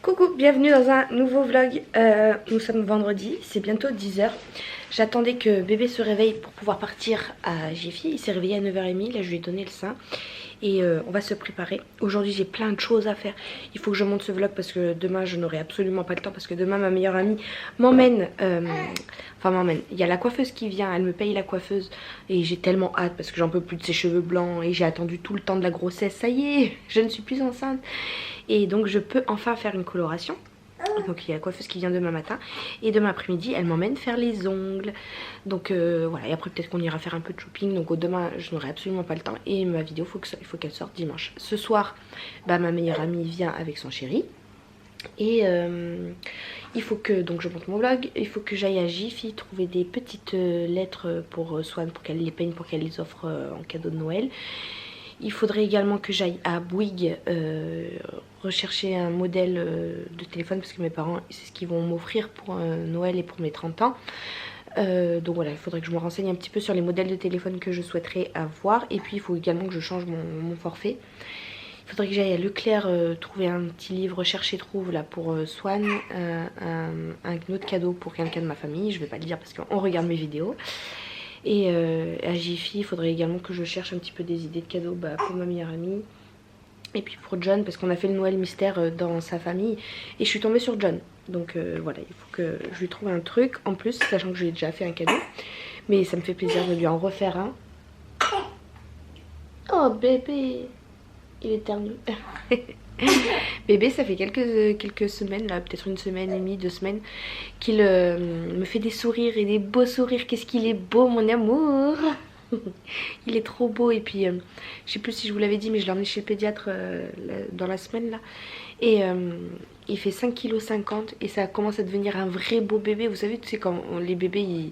Coucou, bienvenue dans un nouveau vlog. Nous sommes vendredi, c'est bientôt 10 h. J'attendais que bébé se réveille pour pouvoir partir à Jiffy. Il s'est réveillé à 9 h 30, là je lui ai donné le sein. Et on va se préparer. Aujourd'hui j'ai plein de choses à faire. Il faut que je monte ce vlog parce que demain je n'aurai absolument pas le temps. Parce que demain ma meilleure amie m'emmène. Il y a la coiffeuse qui vient, elle me paye la coiffeuse. Et j'ai tellement hâte parce que j'en peux plus de ses cheveux blancs. Et j'ai attendu tout le temps de la grossesse. Ça y est, je ne suis plus enceinte. Et donc je peux enfin faire une coloration. Donc il y a la coiffeuse qui vient demain matin. Et demain après-midi elle m'emmène faire les ongles. Donc voilà, et après peut-être qu'on ira faire un peu de shopping. Donc demain je n'aurai absolument pas le temps. Et ma vidéo il faut qu'elle sorte dimanche. Ce soir ma meilleure amie vient avec son chéri. Et il faut que, donc je monte mon vlog, il faut que j'aille à Jiffy trouver des petites lettres pour Swan, pour qu'elle les peigne, pour qu'elle les offre en cadeau de Noël. Il faudrait également que j'aille à Bouygues rechercher un modèle de téléphone parce que mes parents, c'est ce qu'ils vont m'offrir pour Noël et pour mes 30 ans. Donc voilà, il faudrait que je me renseigne un petit peu sur les modèles de téléphone que je souhaiterais avoir. Et puis il faut également que je change mon forfait. Il faudrait que j'aille à Leclerc trouver un petit livre Cherche et Trouve là pour Swan, un autre cadeau pour quelqu'un de ma famille. Je vais pas le dire parce qu'on regarde mes vidéos. Et à Jiffy, il faudrait également que je cherche un petit peu des idées de cadeaux pour ma meilleure amie. Et puis pour John, parce qu'on a fait le Noël mystère dans sa famille. Et je suis tombée sur John. Donc voilà, il faut que je lui trouve un truc en plus, sachant que je lui ai déjà fait un cadeau. Mais ça me fait plaisir de lui en refaire un. Oh bébé, il éternue. Bébé, ça fait quelques semaines, là, peut-être une semaine et demie, 2 semaines, qu'il me fait des sourires et des beaux sourires. Qu'est-ce qu'il est beau, mon amour. Il est trop beau. Et puis, je sais plus si je vous l'avais dit, mais je l'ai emmené chez le pédiatre dans la semaine, là. Et il fait 5,50 kg et ça commence à devenir un vrai beau bébé. Vous savez, tu sais, quand les bébés,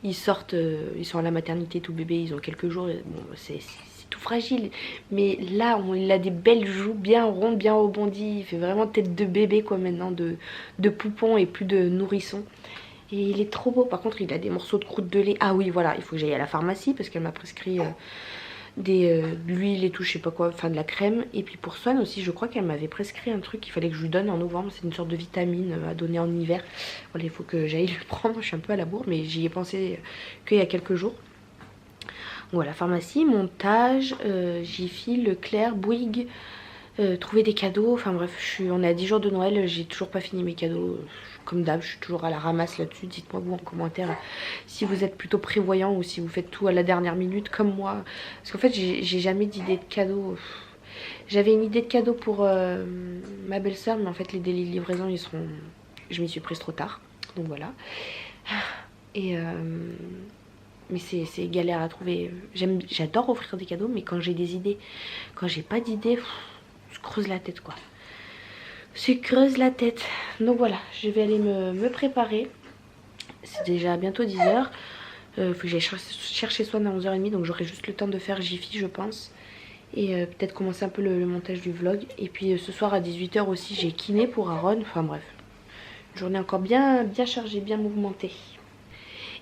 ils sortent, ils sont à la maternité, tout bébé, ils ont quelques jours. Bon, c'est tout fragile, mais là il a des belles joues bien rondes, bien rebondies. Il fait vraiment tête de bébé quoi maintenant, de poupon et plus de nourrisson. Et il est trop beau. Par contre il a des morceaux de croûte de lait. Ah oui voilà, il faut que j'aille à la pharmacie parce qu'elle m'a prescrit de l'huile et tout, je sais pas quoi, enfin de la crème. Et puis pour Swan aussi, je crois qu'elle m'avait prescrit un truc qu'il fallait que je lui donne en novembre. C'est une sorte de vitamine à donner en hiver. Voilà, il faut que j'aille le prendre. Je suis un peu à la bourre, mais j'y ai pensé qu'il y a quelques jours. Voilà, pharmacie, montage, Jiffy, Leclerc, Bouygues, trouver des cadeaux. Enfin bref, on est à 10 jours de Noël, j'ai toujours pas fini mes cadeaux. Comme d'hab, je suis toujours à la ramasse là-dessus. Dites-moi vous en commentaire si vous êtes plutôt prévoyant ou si vous faites tout à la dernière minute comme moi. Parce qu'en fait, j'ai jamais d'idée de cadeau. J'avais une idée de cadeau pour ma belle-sœur, mais en fait les délais de livraison, je m'y suis prise trop tard. Donc voilà. Et mais c'est galère à trouver. J'adore offrir des cadeaux, mais quand j'ai des idées, quand j'ai pas d'idées, je creuse la tête quoi. Je creuse la tête. Donc voilà, je vais aller me préparer. C'est déjà bientôt 10 h. Faut que j'aille chercher Swan à 11 h 30, donc j'aurai juste le temps de faire Jiffy je pense. Et peut-être commencer un peu le montage du vlog. Et puis ce soir à 18 h aussi j'ai kiné pour Aaron. Enfin bref, une journée encore bien chargée, bien mouvementée.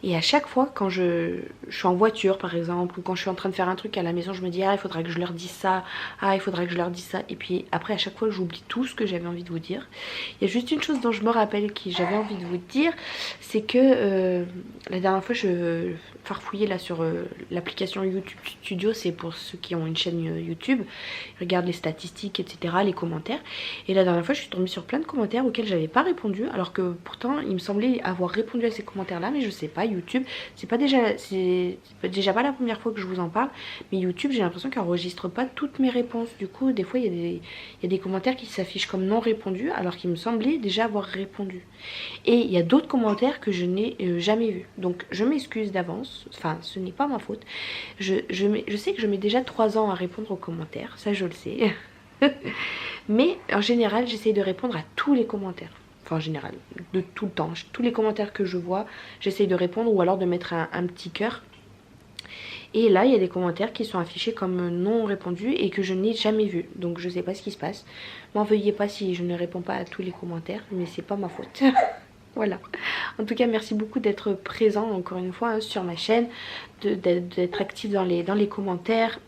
Et à chaque fois quand je suis en voiture par exemple, ou quand je suis en train de faire un truc à la maison, je me dis ah il faudra que je leur dise ça, ah il faudra que je leur dise ça. Et puis après à chaque fois j'oublie tout ce que j'avais envie de vous dire. Il y a juste une chose dont je me rappelle que j'avais envie de vous dire, c'est que la dernière fois je farfouillais là sur l'application YouTube Studio, c'est pour ceux qui ont une chaîne YouTube, ils regardent les statistiques etc, les commentaires. Et la dernière fois je suis tombée sur plein de commentaires auxquels j'avais pas répondu, alors que pourtant il me semblait avoir répondu à ces commentaires là, mais je sais pas. YouTube, c'est déjà pas la première fois que je vous en parle, mais YouTube j'ai l'impression qu'il enregistre pas toutes mes réponses. Du coup des fois il y a des commentaires qui s'affichent comme non répondus alors qu'il me semblait déjà avoir répondu. Et il y a d'autres commentaires que je n'ai jamais vus. Donc je m'excuse d'avance, enfin ce n'est pas ma faute. Je sais que je mets déjà 3 ans à répondre aux commentaires, ça je le sais. Mais en général j'essaye de répondre à tous les commentaires. Enfin en général, de tout le temps. Tous les commentaires que je vois, j'essaye de répondre ou alors de mettre un petit cœur. Et là, il y a des commentaires qui sont affichés comme non répondus et que je n'ai jamais vus. Donc je sais pas ce qui se passe. M'en veuillez pas si je ne réponds pas à tous les commentaires, mais c'est pas ma faute. Voilà. En tout cas, merci beaucoup d'être présent encore une fois sur ma chaîne, d'être actif dans les commentaires.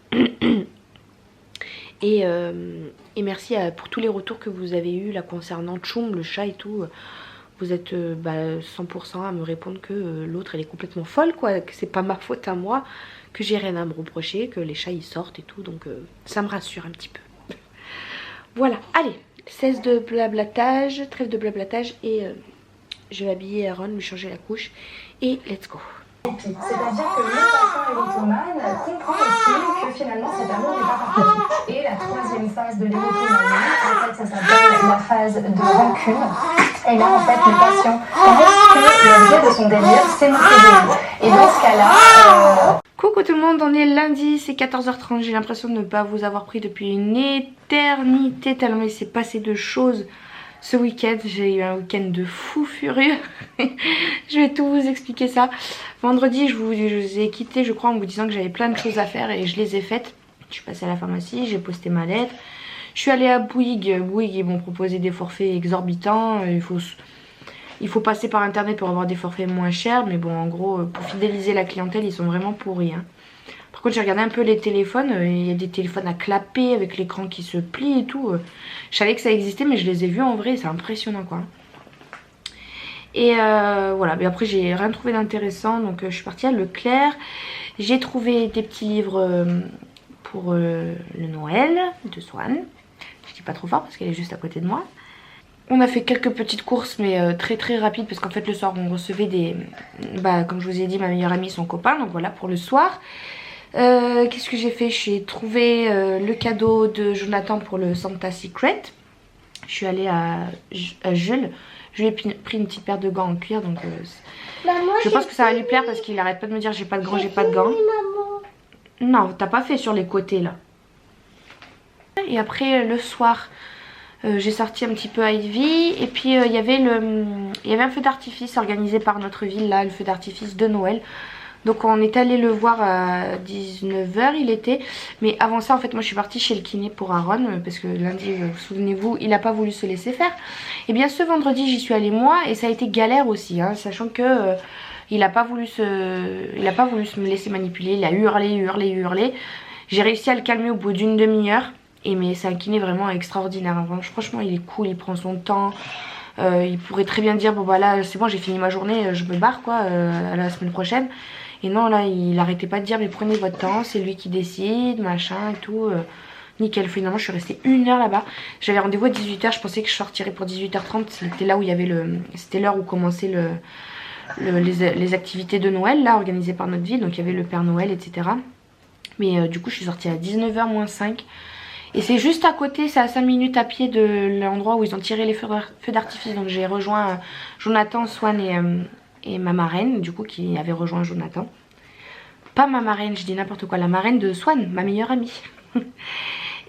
Et merci pour tous les retours que vous avez eu là concernant Tchoum, le chat et tout. Vous êtes 100% à me répondre que l'autre elle est complètement folle quoi, que c'est pas ma faute à moi, que j'ai rien à me reprocher, que les chats ils sortent et tout, donc ça me rassure un petit peu. Voilà, allez, cesse de blablatage, trêve de blablatage et je vais habiller Aaron, lui changer la couche et let's go. C'est-à-dire que le papa érotomane comprend aussi que finalement cet amour n'est pas partagé. Et la troisième phase de l'érotomanie, en fait ça s'appelle la phase de rancune. Et là en fait le patient pense que l'objet de son délire c'est notre délire. Et dans ce cas-là... Coucou tout le monde, on est lundi, c'est 14h30, j'ai l'impression de ne pas vous avoir pris depuis une éternité tellement il s'est passé de choses. Ce week-end, j'ai eu un week-end de fou furieux. Je vais tout vous expliquer ça. Vendredi, je vous ai quitté, je crois, en vous disant que j'avais plein de choses à faire et je les ai faites. Je suis passée à la pharmacie, j'ai posté ma lettre. Je suis allée à Bouygues. Bouygues, ils m'ont proposé des forfaits exorbitants. Il faut passer par internet pour avoir des forfaits moins chers. Mais bon, en gros, pour fidéliser la clientèle, ils sont vraiment pourris. Hein. Par contre, j'ai regardé un peu les téléphones. Il y a des téléphones à clapper avec l'écran qui se plie et tout. Je savais que ça existait, mais je les ai vus en vrai. C'est impressionnant, quoi. Et voilà. Mais après, j'ai rien trouvé d'intéressant. Donc, je suis partie à Leclerc. J'ai trouvé des petits livres pour le Noël de Swan. Je dis pas trop fort parce qu'elle est juste à côté de moi. On a fait quelques petites courses mais très très rapides parce qu'en fait le soir on recevait des... comme je vous ai dit, ma meilleure amie, son copain. Donc voilà pour le soir. Qu'est-ce que j'ai fait? J'ai trouvé le cadeau de Jonathan pour le Santa Secret. Je suis allée à Jules. Je lui ai pris une petite paire de gants en cuir. Donc je pense que ça va lui plaire parce qu'il arrête pas de me dire j'ai pas de gants, j'ai pas de gants. Non, t'as pas fait sur les côtés là. Et après le soir... j'ai sorti un petit peu Ivy et puis il y avait un feu d'artifice organisé par notre ville là, le feu d'artifice de Noël. Donc on est allé le voir à 19 h il était. Mais avant ça en fait moi je suis partie chez le kiné pour Aaron parce que lundi, souvenez-vous, il n'a pas voulu se laisser faire. Et bien ce vendredi j'y suis allée moi et ça a été galère aussi hein, sachant que il n'a pas voulu se me laisser manipuler. Il a hurlé. J'ai réussi à le calmer au bout d'une demi-heure. Mais c'est un kiné vraiment extraordinaire. Franchement, il est cool, il prend son temps. Il pourrait très bien dire, bon bah là, c'est bon, j'ai fini ma journée, je me barre quoi, à la semaine prochaine. Et non, là, il arrêtait pas de dire, mais prenez votre temps, c'est lui qui décide, machin et tout. Nickel, finalement, je suis restée 1 heure là-bas. J'avais rendez-vous à 18 h, je pensais que je sortirais pour 18 h 30. C'était là où il y avait c'était l'heure où commençaient les activités de Noël, là, organisées par notre ville. Donc il y avait le Père Noël, etc. Mais du coup, je suis sortie à 19 h moins 5. Et c'est juste à côté, c'est à 5 minutes à pied de l'endroit où ils ont tiré les feux d'artifice. Donc j'ai rejoint Jonathan, Swan et ma marraine, du coup, qui avait rejoint Jonathan. Pas ma marraine, je dis n'importe quoi, la marraine de Swan, ma meilleure amie.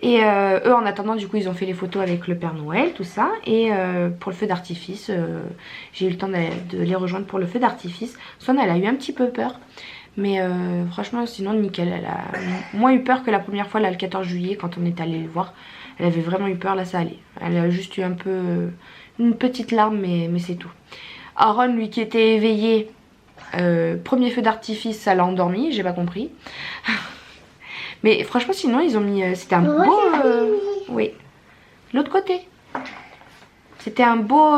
Et eux, en attendant, du coup, ils ont fait les photos avec le Père Noël, tout ça. Et pour le feu d'artifice, j'ai eu le temps de les rejoindre pour le feu d'artifice. Swan, elle a eu un petit peu peur. Mais franchement sinon nickel, elle a moins eu peur que la première fois là le 14 juillet quand on est allé le voir. Elle avait vraiment eu peur, là ça allait. Elle a juste eu un peu une petite larme mais c'est tout. Aaron lui qui était éveillé, premier feu d'artifice ça l'a endormi, j'ai pas compris. Mais franchement sinon ils ont mis, c'était un beau... oui, l'autre côté. C'était un beau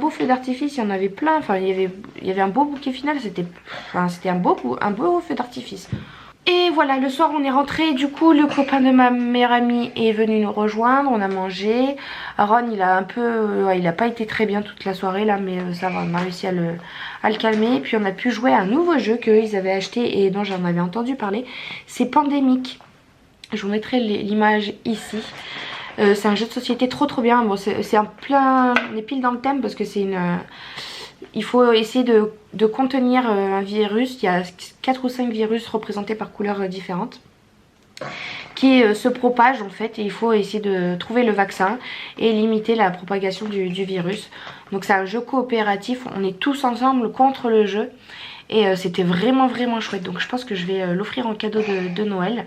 feu d'artifice, il y en avait plein, enfin il y avait un beau bouquet final, c'était un beau feu d'artifice. Et voilà, le soir on est rentré, du coup le copain de ma meilleure amie est venu nous rejoindre, on a mangé. Aaron il a pas été très bien toute la soirée là, mais ça va, on a réussi à le calmer. Puis on a pu jouer à un nouveau jeu qu'ils avaient acheté et dont j'en avais entendu parler, c'est Pandémique. Je vous mettrai l'image ici. C'est un jeu de société trop bien. Bon, on est pile dans le thème parce que c'est il faut essayer de contenir un virus. Il y a 4 ou 5 virus représentés par couleurs différentes qui se propagent en fait. Et il faut essayer de trouver le vaccin et limiter la propagation du virus. Donc c'est un jeu coopératif. On est tous ensemble contre le jeu. Et c'était vraiment chouette. Donc je pense que je vais l'offrir en cadeau de Noël.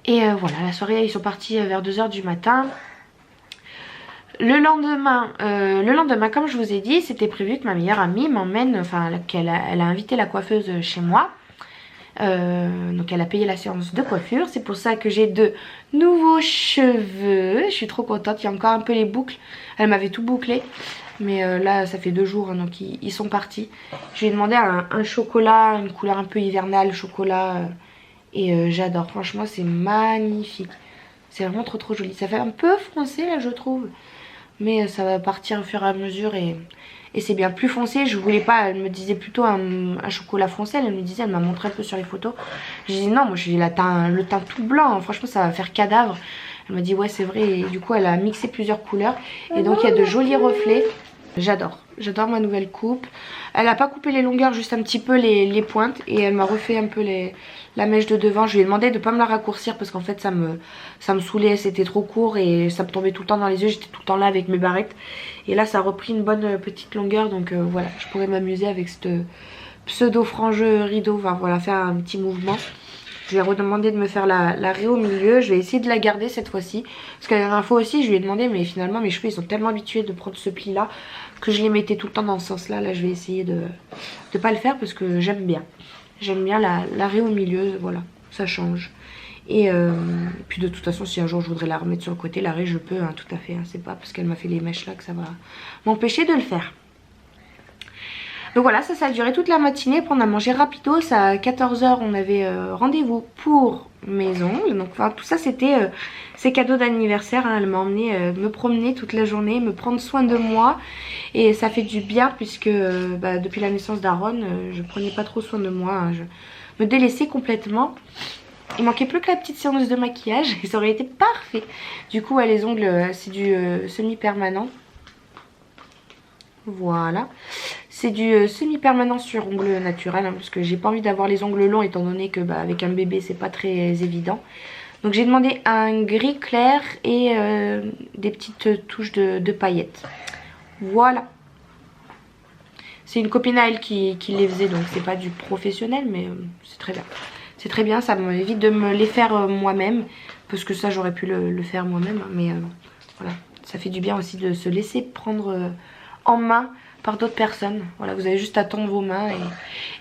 Et voilà, la soirée ils sont partis vers 2 h du matin. Le lendemain, comme je vous ai dit, c'était prévu que ma meilleure amie m'emmène, enfin elle a invité la coiffeuse chez moi. Donc elle a payé la séance de coiffure. C'est pour ça que j'ai de nouveaux cheveux. Je suis trop contente. Il y a encore un peu les boucles. Elle m'avait tout bouclé. Mais là ça fait 2 jours hein, donc ils sont partis. Je lui ai demandé un chocolat, une couleur un peu hivernale, chocolat. Et j'adore. Franchement c'est magnifique. C'est vraiment trop joli. Ça fait un peu foncé là je trouve. Mais ça va partir au fur et à mesure et c'est bien. Plus foncé, je voulais pas, elle me disait plutôt un chocolat foncé, elle me disait, elle m'a montré un peu sur les photos. J'ai dit non, moi j'ai le teint tout blanc, franchement ça va faire cadavre. Elle m'a dit ouais c'est vrai et du coup elle a mixé plusieurs couleurs et donc il y a de jolis reflets. J'adore ma nouvelle coupe. Elle a pas coupé les longueurs, juste un petit peu les pointes et elle m'a refait un peu la mèche de devant. Je lui ai demandé de pas me la raccourcir parce qu'en fait ça me saoulait, c'était trop court et ça me tombait tout le temps dans les yeux, j'étais tout le temps là avec mes barrettes. Et là ça a repris une bonne petite longueur donc voilà, je pourrais m'amuser avec cette pseudo frange rideau, enfin voilà, faire un petit mouvement. Je lui ai redemandé de me faire la raie au milieu. Je vais essayer de la garder cette fois-ci. Parce que la dernière fois aussi, je lui ai demandé, mais finalement mes cheveux ils sont tellement habitués de prendre ce pli là que je les mettais tout le temps dans ce sens là. Là je vais essayer de pas le faire parce que j'aime bien. J'aime bien la raie au milieu, voilà, ça change. Et puis de toute façon si un jour je voudrais la remettre sur le côté, la raie je peux, hein, tout à fait. Hein, c'est pas parce qu'elle m'a fait les mèches là que ça va m'empêcher de le faire. Donc voilà, ça a duré toute la matinée. Après on a mangé rapido, ça à 14 h on avait rendez-vous pour mes ongles. Donc enfin, tout ça c'était ses cadeaux d'anniversaire, hein. Elle m'a emmené me promener toute la journée, me prendre soin de moi. Et ça fait du bien puisque depuis la naissance d'Aaron, je prenais pas trop soin de moi, hein. Je me délaissais complètement. Il manquait plus que la petite séance de maquillage et ça aurait été parfait. Du coup ouais, les ongles c'est du semi-permanent. Voilà, c'est du semi-permanent sur ongles naturels, hein, parce que j'ai pas envie d'avoir les ongles longs étant donné que avec un bébé c'est pas très évident. Donc j'ai demandé un gris clair et des petites touches de paillettes. Voilà. C'est une copine à elle qui les faisait, donc c'est pas du professionnel, mais c'est très bien. C'est très bien, ça m'évite de me les faire moi-même, parce que ça j'aurais pu le faire moi-même, mais voilà. Ça fait du bien aussi de se laisser prendre en main par d'autres personnes. Voilà, vous avez juste à tendre vos mains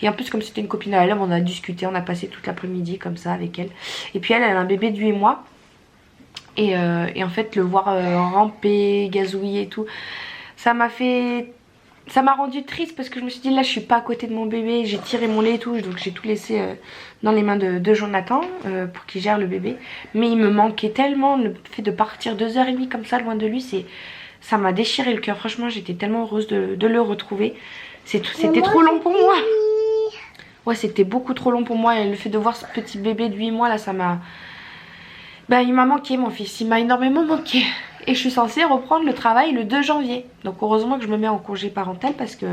et en plus comme c'était une copine à elle, on a discuté, on a passé toute l'après-midi comme ça avec elle. Et puis elle a un bébé de 8 mois et en fait le voir ramper, gazouiller et tout, ça m'a rendu triste parce que je me suis dit là je suis pas à côté de mon bébé, j'ai tiré mon lait et tout, donc j'ai tout laissé dans les mains de Jonathan pour qu'il gère le bébé. Mais il me manquait tellement, le fait de partir 2h30 comme ça loin de lui, ça m'a déchiré le cœur. Franchement j'étais tellement heureuse de le retrouver. C'était trop long pour moi. Ouais, c'était beaucoup trop long pour moi et le fait de voir ce petit bébé de 8 mois là, ça m'a... il m'a manqué mon fils, il m'a énormément manqué. Et je suis censée reprendre le travail le 2 janvier. Donc heureusement que je me mets en congé parental parce que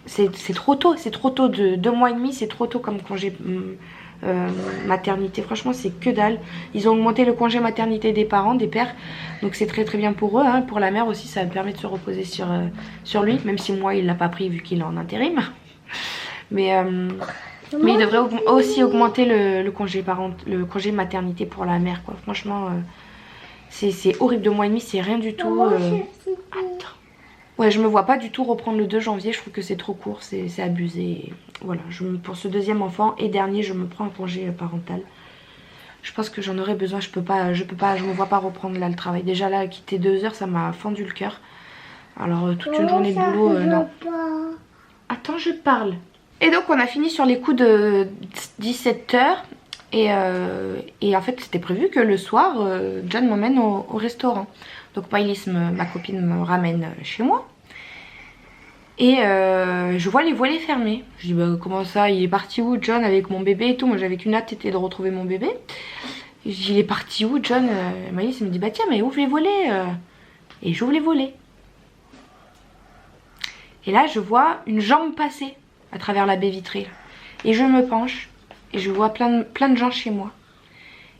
c'est trop tôt. C'est trop tôt, de 2 mois et demi, c'est trop tôt comme congé maternité. Franchement c'est que dalle. Ils ont augmenté le congé maternité des parents, des pères. Donc c'est très bien pour eux, hein. Pour la mère aussi ça me permet de se reposer sur lui. Même si moi il l'a pas pris vu qu'il est en intérim. Mais il devrait aussi augmenter le congé maternité pour la mère quoi. Franchement c'est horrible, 2 mois et demi c'est rien du tout. Attends. Ouais, je me vois pas du tout reprendre le 2 janvier, je trouve que c'est trop court, c'est abusé. Et voilà, pour ce deuxième enfant et dernier je me prends un congé parental. Je pense que j'en aurais besoin, je me vois pas reprendre là le travail. Déjà là quitter 2 heures ça m'a fendu le cœur. Alors toute une journée de boulot, non. Attends, je parle. Et donc on a fini sur les coups de 17 h. Et en fait c'était prévu que le soir John m'emmène au restaurant. Donc Maïlis, ma copine, me ramène chez moi. Et je vois les volets fermés. Je dis comment ça, il est parti où John avec mon bébé et tout. Moi j'avais qu'une hâte, c'était de retrouver mon bébé. Et je dis il est parti où John? Maïlis me dit tiens mais ouvre les volets. Et j'ouvre les volets. Et là je vois une jambe passer à travers la baie vitrée. Et je me penche. Et je vois plein de gens chez moi.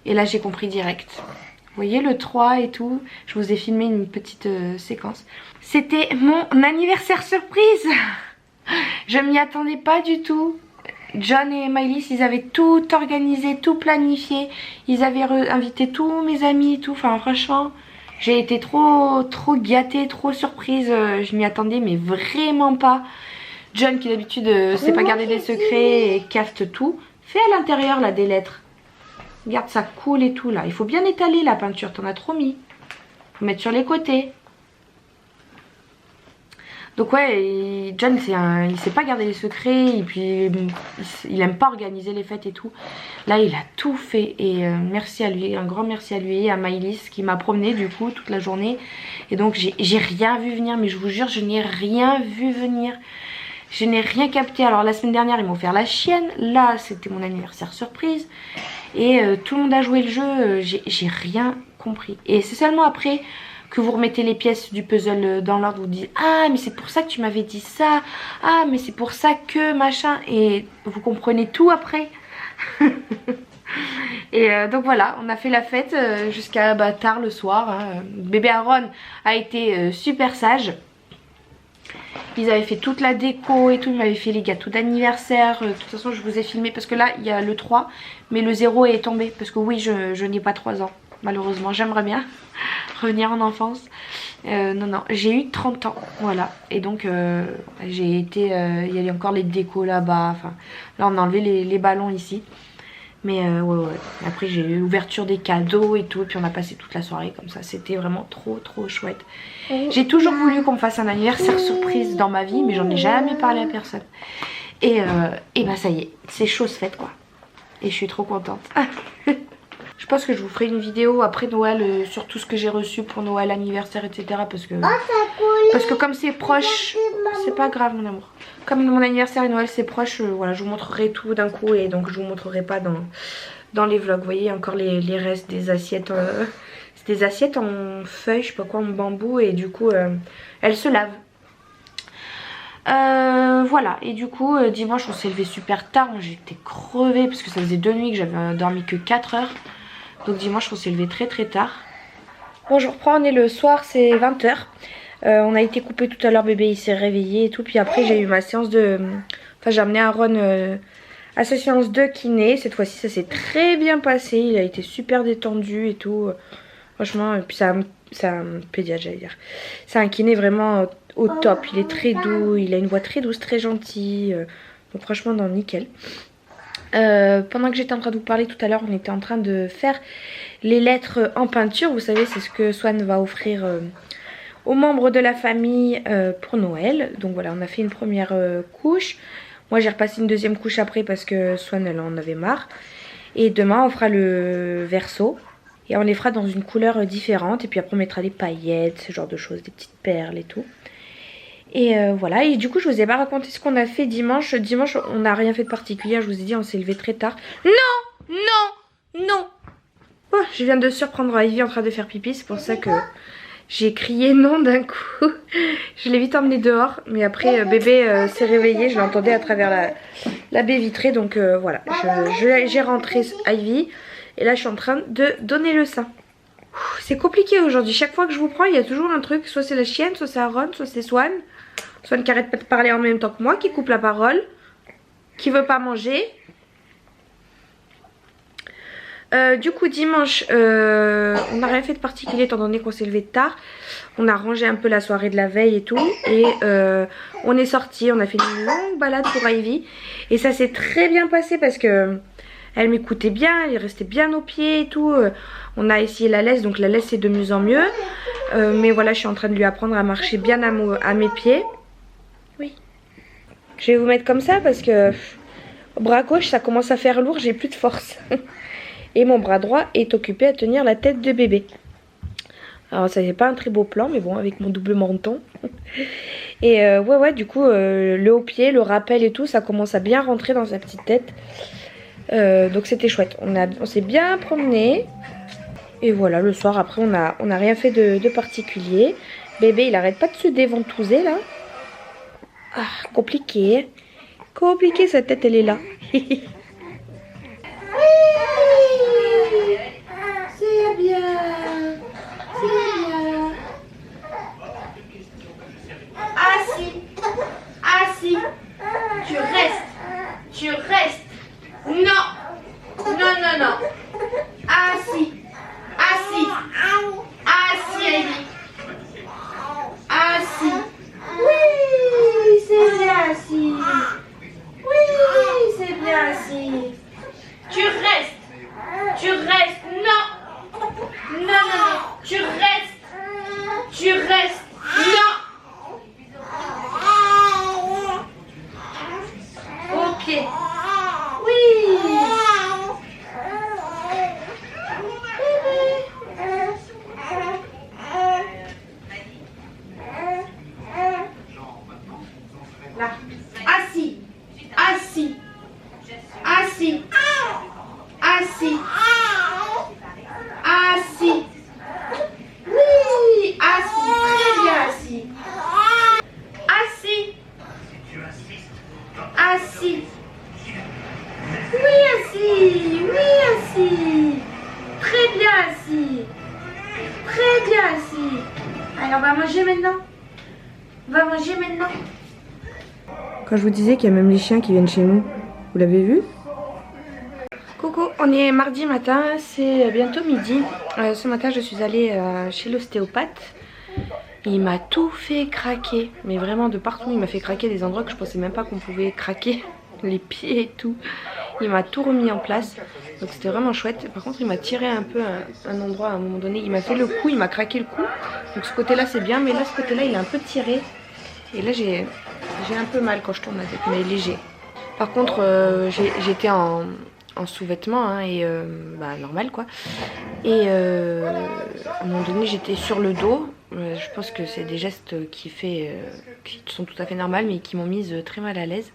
Et là j'ai compris direct. Vous voyez le 3 et tout. Je vous ai filmé une petite séquence. C'était mon anniversaire surprise. Je m'y attendais pas du tout. John et Maïlis, ils avaient tout organisé, tout planifié. Ils avaient invité tous mes amis et tout. Enfin franchement, j'ai été trop gâtée, trop surprise. Je m'y attendais mais vraiment pas. John qui d'habitude sait pas garder des secrets et cafte tout. Fais à l'intérieur là des lettres. Regarde, ça coule et tout là. Il faut bien étaler la peinture, t'en as trop mis. Faut mettre sur les côtés. Donc ouais, John il sait pas garder les secrets et puis il aime pas organiser les fêtes et tout. Là il a tout fait et merci à lui, un grand merci à lui et à Maëlys qui m'a promené du coup toute la journée. Et donc j'ai rien vu venir, mais je vous jure je n'ai rien vu venir. Je n'ai rien capté. Alors la semaine dernière ils m'ont offert la chienne, là c'était mon anniversaire surprise. Et tout le monde a joué le jeu, j'ai rien compris. Et c'est seulement après que vous remettez les pièces du puzzle dans l'ordre, vous dites ah mais c'est pour ça que tu m'avais dit ça, ah mais c'est pour ça que machin, et vous comprenez tout après. Et donc voilà, on a fait la fête jusqu'à tard le soir, hein. Bébé Aaron a été super sage. Ils avaient fait toute la déco et tout, ils m'avaient fait les gâteaux d'anniversaire. De toute façon je vous ai filmé parce que là il y a le 3 mais le 0 est tombé parce que oui je n'ai pas 3 ans malheureusement. J'aimerais bien revenir en enfance. Non, j'ai eu 30 ans, voilà. Et donc j'ai été, il y a encore les décos là-bas. Enfin, là on a enlevé les ballons ici. Mais ouais. Après j'ai eu l'ouverture des cadeaux et tout. Et puis on a passé toute la soirée comme ça. C'était vraiment trop chouette. J'ai toujours voulu qu'on me fasse un anniversaire surprise dans ma vie, mais j'en ai jamais parlé à personne. Et bah ça y est, c'est chose faite quoi. Et je suis trop contente. Je pense que je vous ferai une vidéo après Noël sur tout ce que j'ai reçu pour Noël, anniversaire, etc. Parce que comme c'est proche, c'est pas grave mon amour. Comme mon anniversaire et Noël c'est proche, voilà, je vous montrerai tout d'un coup et donc je vous montrerai pas dans les vlogs. Vous voyez encore les restes des assiettes. C'est des assiettes en feuilles, je sais pas quoi, en bambou et du coup elles se lavent. Voilà, et du coup dimanche on s'est levé super tard. Moi j'étais crevée parce que ça faisait 2 nuits que j'avais dormi que 4 heures. Donc dimanche on s'est levé très tard. Bon je reprends, on est le soir, c'est 20 h. On a été coupé tout à l'heure, bébé il s'est réveillé et tout. Puis après j'ai eu ma séance de... Enfin j'ai amené Aaron à sa séance de kiné. Cette fois-ci ça s'est très bien passé, il a été super détendu et tout. Franchement, et puis c'est un pédiatre j'allais dire. C'est un kiné vraiment au top, il est très doux, il a une voix très douce, très gentille. Donc franchement non, nickel. Pendant que j'étais en train de vous parler tout à l'heure, on était en train de faire les lettres en peinture. Vous savez, c'est ce que Swan va offrir aux membres de la famille pour Noël. Donc voilà, on a fait une première couche. Moi j'ai repassé une deuxième couche après parce que Swan elle en avait marre. Et demain on fera le verso. Et on les fera dans une couleur différente. Et puis après on mettra des paillettes, ce genre de choses, des petites perles et tout. Et voilà, et du coup je vous ai pas raconté ce qu'on a fait dimanche. Dimanche on n'a rien fait de particulier, je vous ai dit on s'est levé très tard. Non. Oh, je viens de surprendre Ivy en train de faire pipi, c'est pour ça que j'ai crié non d'un coup. Je l'ai vite emmené dehors, mais après bébé s'est réveillé, je l'entendais à travers la baie vitrée. Donc voilà, j'ai rentré Ivy et là je suis en train de donner le sein. C'est compliqué aujourd'hui, chaque fois que je vous prends il y a toujours un truc, soit c'est la chienne, soit c'est Aaron, soit c'est Swan. Swan qui arrête pas de parler en même temps que moi, qui coupe la parole, qui veut pas manger. Du coup dimanche on n'a rien fait de particulier étant donné qu'on s'est levé tard. On a rangé un peu la soirée de la veille et tout. Et on est sorti, on a fait une longue balade pour Ivy. Et ça s'est très bien passé parce que elle m'écoutait bien, elle est restée bien aux pieds et tout. On a essayé la laisse, donc la laisse c'est de mieux en mieux. Mais voilà, je suis en train de lui apprendre à marcher bien à mes pieds. Oui. Je vais vous mettre comme ça parce que au bras gauche ça commence à faire lourd, j'ai plus de force. Et mon bras droit est occupé à tenir la tête de bébé. Alors ça c'est pas un très beau plan, mais bon, avec mon double menton. Et ouais, du coup le haut pied, le rappel et tout, ça commence à bien rentrer dans sa petite tête. Donc c'était chouette, on s'est bien promené. Et voilà, le soir après on a rien fait de particulier. Bébé il arrête pas de se déventouser là. Ah, compliqué. Compliqué, sa tête elle est là. C'est bien. C'est bien. Assis. Tu restes. Non. Assis, Ivy. Assis. Oui, c'est bien assis. Oui, c'est bien assis. Là. Assis. Assis. Assis. Assis. Assis. Oui, assis. Très bien assis. Assis. Assis. Oui, assis. Oui, assis. Très bien assis. Très bien assis. Allez, on va manger maintenant. On va manger maintenant. Quand je vous disais qu'il y a même les chiens qui viennent chez nous, vous l'avez vu? Coucou, on est mardi matin, c'est bientôt midi. Ce matin, je suis allée chez l'ostéopathe. Il m'a tout fait craquer, mais vraiment de partout. Il m'a fait craquer des endroits que je pensais même pas qu'on pouvait craquer, les pieds et tout. Il m'a tout remis en place, donc c'était vraiment chouette. Par contre, il m'a tiré un peu un endroit à un moment donné. Il m'a fait le cou, il m'a craqué le cou. Donc ce côté-là c'est bien, mais là ce côté-là il est un peu tiré. Et là j'ai un peu mal quand je tourne la tête, mais léger. Par contre, j'étais en sous-vêtements hein, et normal quoi. Et à un moment donné j'étais sur le dos. Je pense que c'est des gestes qui sont tout à fait normaux mais qui m'ont mise très mal à l'aise.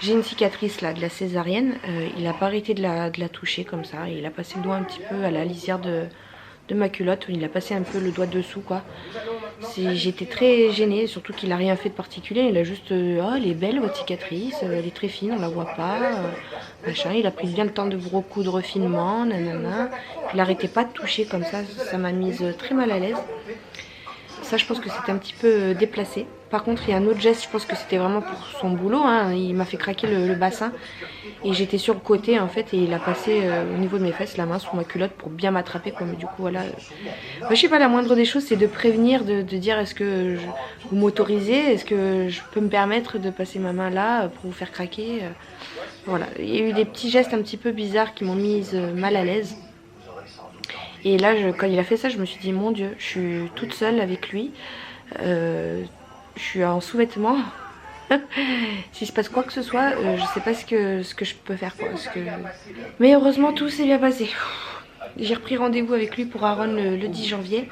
J'ai une cicatrice là de la césarienne. Il n'a pas arrêté de la toucher comme ça. Il a passé le doigt un petit peu à la lisière de ma culotte. Il a passé un peu le doigt dessous quoi. J'étais très gênée, surtout qu'il n'a rien fait de particulier. Il a juste oh elle est belle votre cicatrice, elle est très fine, on la voit pas, machin. Il a pris bien le temps de vous recoudre finement, nanana. Puis il n'arrêtait pas de toucher comme ça m'a mise très mal à l'aise. Ça, je pense que c'était un petit peu déplacé. Par contre, il y a un autre geste, je pense que c'était vraiment pour son boulot. Hein. Il m'a fait craquer le bassin. Et j'étais sur le côté, en fait, et il a passé au niveau de mes fesses la main sous ma culotte pour bien m'attraper. Mais du coup, voilà. Moi, je sais pas, la moindre des choses, c'est de prévenir, de dire est-ce que vous m'autorisez? Est-ce que je peux me permettre de passer ma main là pour vous faire craquer? Voilà. Il y a eu des petits gestes un petit peu bizarres qui m'ont mise mal à l'aise. Et là, quand il a fait ça, je me suis dit, mon Dieu, je suis toute seule avec lui. Je suis en sous-vêtements. S'il se passe quoi que ce soit, je sais pas ce que je peux faire. Quoi, Mais heureusement, tout s'est bien passé. J'ai repris rendez-vous avec lui pour Aaron le 10 janvier.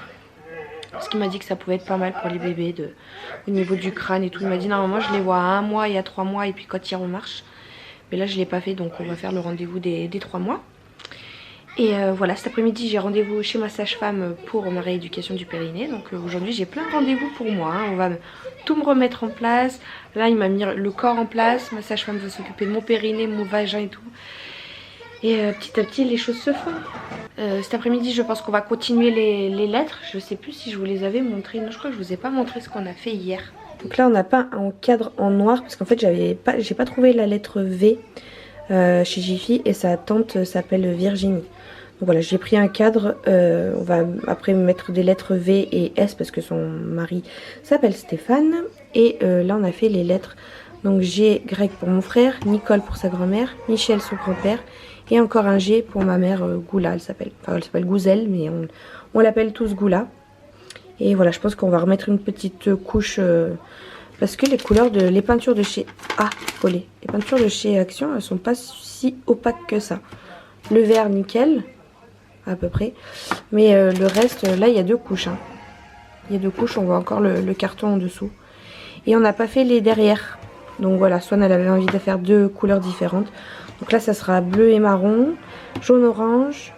Parce qu'il m'a dit que ça pouvait être pas mal pour les bébés au niveau du crâne et tout. Il m'a dit, normalement, je les vois à 1 mois et à 3 mois et puis quand ils remarchent. Mais là, je l'ai pas fait, donc on va faire le rendez-vous des 3 mois. Et voilà, cet après-midi j'ai rendez-vous chez ma sage-femme pour ma rééducation du périnée. Donc aujourd'hui j'ai plein de rendez-vous pour moi, hein. On va tout me remettre en place. Là il m'a mis le corps en place, ma sage-femme va s'occuper de mon périnée, mon vagin et tout. Et petit à petit les choses se font. Cet après-midi je pense qu'on va continuer les lettres. Je sais plus si je vous les avais montrées. Non, je crois que je vous ai pas montré ce qu'on a fait hier. Donc là on a peint un cadre en noir parce qu'en fait j'ai pas trouvé la lettre V chez Jiffy et sa tante s'appelle Virginie. Donc voilà, j'ai pris un cadre, on va après mettre des lettres V et S parce que son mari s'appelle Stéphane. Et là on a fait les lettres, donc G, Greg pour mon frère, Nicole pour sa grand-mère, Michel son grand-père et encore un G pour ma mère Goula, elle s'appelle Gouzel mais on l'appelle tous Goula. Et voilà, je pense qu'on va remettre une petite couche parce que les peintures de chez les peintures de chez Action elles sont pas si opaques que ça. Le vert nickel à peu près, mais le reste là il y a 2 couches hein. Il y a 2 couches, on voit encore le carton en dessous et on n'a pas fait les derrière, donc voilà, Swan elle avait envie de faire 2 couleurs différentes, donc là ça sera bleu et marron, jaune orange,